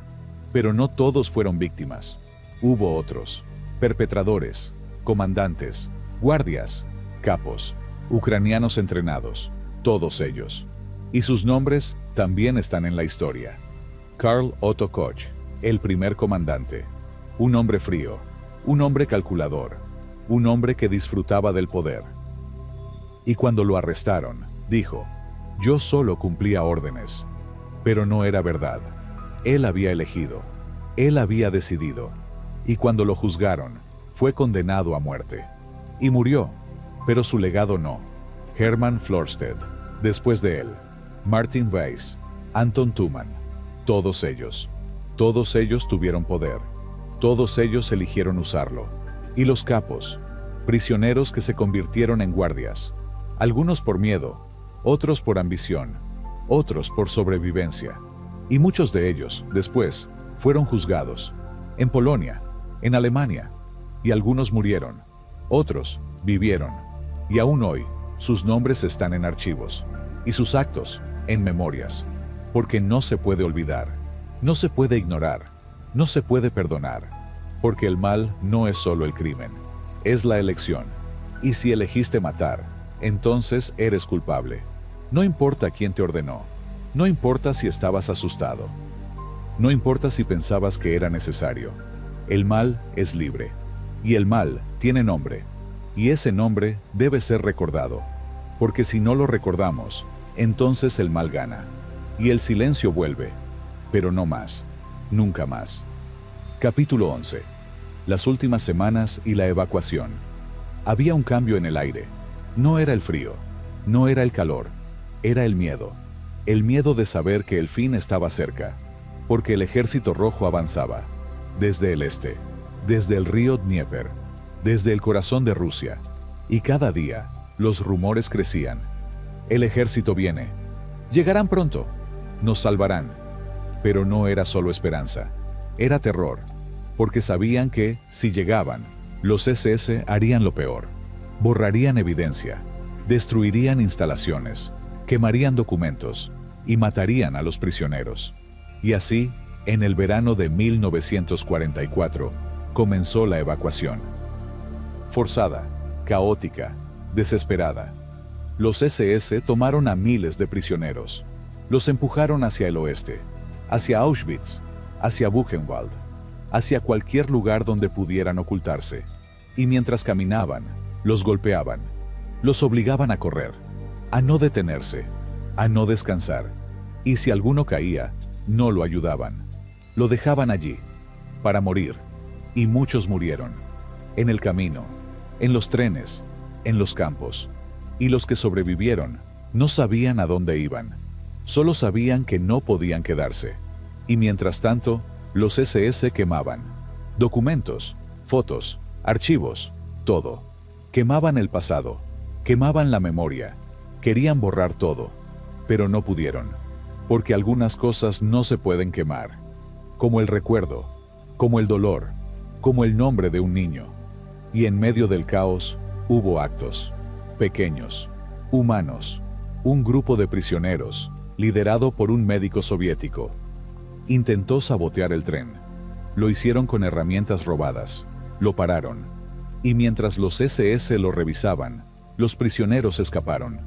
Pero no todos fueron víctimas. Hubo otros, perpetradores, comandantes, guardias, capos, ucranianos entrenados, todos ellos. Y sus nombres también están en la historia. Karl Otto Koch, el primer comandante. Un hombre frío, un hombre calculador, un hombre que disfrutaba del poder. Y cuando lo arrestaron, dijo, yo solo cumplía órdenes. Pero no era verdad. Él había elegido, él había decidido. Y cuando lo juzgaron, fue condenado a muerte. Y murió, pero su legado no. Hermann Florsted, después de él, Martin Weiss, Anton Thumann, todos ellos tuvieron poder, todos ellos eligieron usarlo. Y los capos, prisioneros que se convirtieron en guardias, algunos por miedo, otros por ambición, otros por sobrevivencia. Y muchos de ellos, después, fueron juzgados, en Polonia, en Alemania, y algunos murieron, otros vivieron, y aún hoy, sus nombres están en archivos, y sus actos en memorias, porque no se puede olvidar, no se puede ignorar, no se puede perdonar, porque el mal no es solo el crimen, es la elección, y si elegiste matar, entonces eres culpable. No importa quién te ordenó, no importa si estabas asustado, no importa si pensabas que era necesario, el mal es libre, y el mal tiene nombre, y ese nombre debe ser recordado, porque si no lo recordamos, entonces el mal gana, y el silencio vuelve, pero no más, nunca más. Capítulo 11. Las últimas semanas y la evacuación. Había un cambio en el aire. No era el frío, no era el calor, era el miedo de saber que el fin estaba cerca, porque el ejército rojo avanzaba, desde el este, desde el río Dnieper, desde el corazón de Rusia, y cada día los rumores crecían. El ejército viene, llegarán pronto, nos salvarán. Pero no era solo esperanza, era terror, porque sabían que, si llegaban, los SS harían lo peor, borrarían evidencia, destruirían instalaciones, quemarían documentos y matarían a los prisioneros. Y así, en el verano de 1944, comenzó la evacuación. Forzada, caótica, desesperada. Los SS tomaron a miles de prisioneros. Los empujaron hacia el oeste, hacia Auschwitz, hacia Buchenwald, hacia cualquier lugar donde pudieran ocultarse. Y mientras caminaban, los golpeaban, los obligaban a correr, a no detenerse, a no descansar. Y si alguno caía, no lo ayudaban. Lo dejaban allí, para morir. Y muchos murieron, en el camino, en los trenes, en los campos. Y los que sobrevivieron no sabían a dónde iban. Solo sabían que no podían quedarse. Y mientras tanto, los SS quemaban, Documentos, fotos, archivos, todo. Quemaban el pasado, quemaban la memoria, querían borrar todo, pero no pudieron, porque algunas cosas no se pueden quemar, como el recuerdo, como el dolor, como el nombre de un niño. Y en medio del caos hubo actos, pequeños, humanos, un grupo de prisioneros, liderado por un médico soviético. Intentó sabotear el tren. Lo hicieron con herramientas robadas. Lo pararon. Y mientras los SS lo revisaban, los prisioneros escaparon.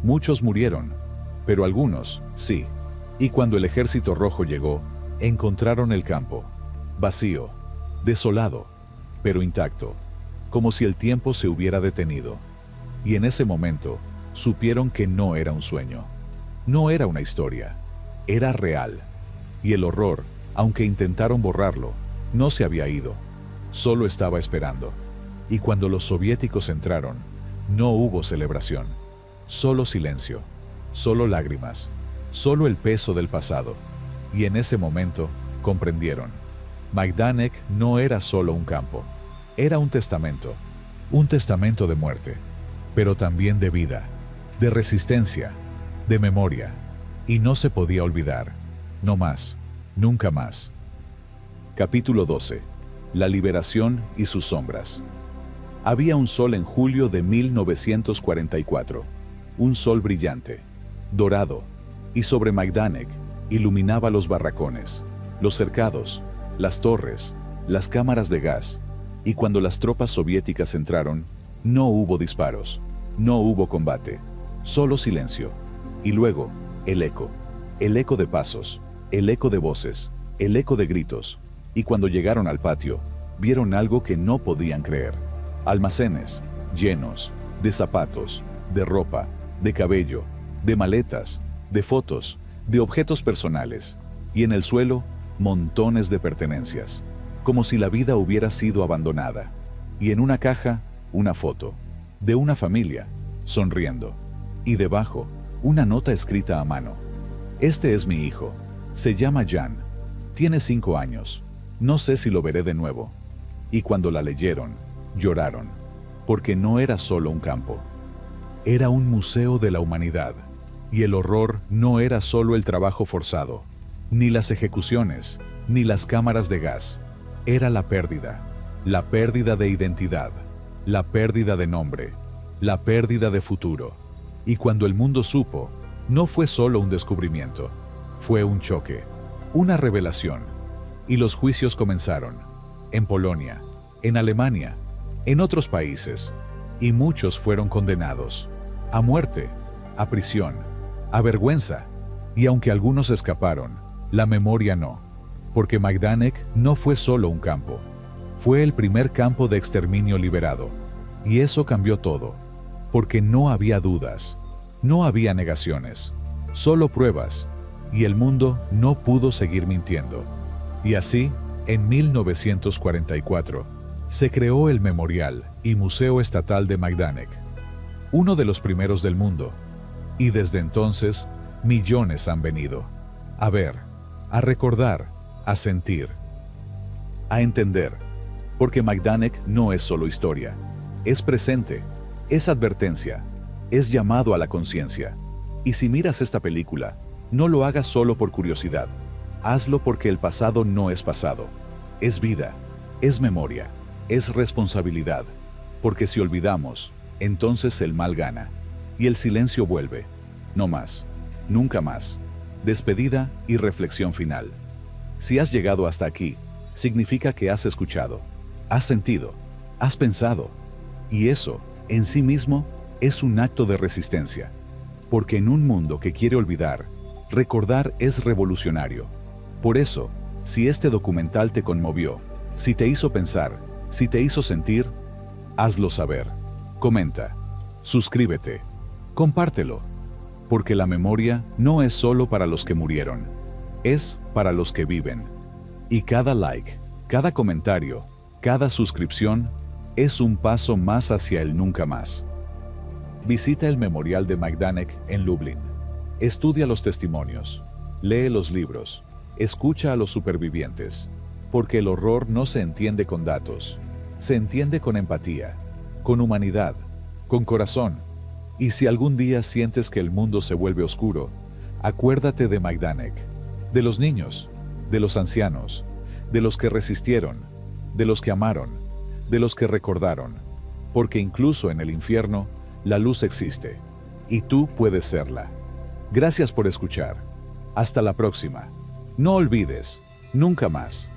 Muchos murieron, pero algunos, sí. Y cuando el Ejército Rojo llegó, encontraron el campo, vacío, desolado, pero intacto, como si el tiempo se hubiera detenido. Y en ese momento, supieron que no era un sueño. No era una historia. Era real. Y el horror, aunque intentaron borrarlo, no se había ido. Solo estaba esperando. Y cuando los soviéticos entraron, no hubo celebración. Solo silencio. Solo lágrimas. Solo el peso del pasado. Y en ese momento, comprendieron. Majdanek no era solo un campo. Era un testamento. Un testamento de muerte. Pero también de vida. De resistencia. De memoria. Y no se podía olvidar. No más. Nunca más. Capítulo 12. La liberación y sus sombras. Había un sol en julio de 1944. Un sol brillante, dorado, y sobre Majdanek iluminaba los barracones, los cercados, las torres, las cámaras de gas, y cuando las tropas soviéticas entraron, no hubo disparos, no hubo combate, solo silencio, y luego el eco de pasos, el eco de voces, el eco de gritos, y cuando llegaron al patio, vieron algo que no podían creer. Almacenes llenos de zapatos, de ropa, de cabello, de maletas, de fotos, de objetos personales, y en el suelo, montones de pertenencias, como si la vida hubiera sido abandonada, y en una caja, una foto, de una familia, sonriendo, y debajo, una nota escrita a mano. Este es mi hijo, se llama Jan, tiene 5 años, no sé si lo veré de nuevo. Y cuando la leyeron, lloraron, porque no era solo un campo. Era un museo de la humanidad, y el horror no era solo el trabajo forzado, ni las ejecuciones, ni las cámaras de gas. Era la pérdida de identidad, la pérdida de nombre, la pérdida de futuro. Y cuando el mundo supo, no fue solo un descubrimiento, fue un choque, una revelación. Y los juicios comenzaron, en Polonia, en Alemania, en otros países, y muchos fueron condenados, a muerte, a prisión, a vergüenza, y aunque algunos escaparon, la memoria no, porque Majdanek no fue solo un campo, fue el primer campo de exterminio liberado, y eso cambió todo, porque no había dudas, no había negaciones, solo pruebas, y el mundo no pudo seguir mintiendo. Y así, en 1944, se creó el Memorial y Museo Estatal de Majdanek, uno de los primeros del mundo, y desde entonces, millones han venido, a ver, a recordar, a sentir, a entender, porque Majdanek no es solo historia, es presente, es advertencia, es llamado a la conciencia. Y si miras esta película, no lo hagas solo por curiosidad, hazlo porque el pasado no es pasado, es vida, es memoria, es responsabilidad, porque si olvidamos, entonces el mal gana, y el silencio vuelve, no más, nunca más, despedida y reflexión final. Si has llegado hasta aquí, significa que has escuchado, has sentido, has pensado, y eso, en sí mismo, es un acto de resistencia, porque en un mundo que quiere olvidar, recordar es revolucionario. Por eso, si este documental te conmovió, si te hizo pensar, si te hizo sentir, hazlo saber. Comenta, suscríbete, compártelo, porque la memoria no es solo para los que murieron, es para los que viven. Y cada like, cada comentario, cada suscripción es un paso más hacia el nunca más. Visita el Memorial de Majdanek en Lublin. Estudia los testimonios, lee los libros, escucha a los supervivientes, porque el horror no se entiende con datos, se entiende con empatía, con humanidad, con corazón. Y si algún día sientes que el mundo se vuelve oscuro, acuérdate de Majdanek, de los niños, de los ancianos, de los que resistieron, de los que amaron, de los que recordaron, porque incluso en el infierno, la luz existe, y tú puedes serla. Gracias por escuchar. Hasta la próxima. No olvides, nunca más.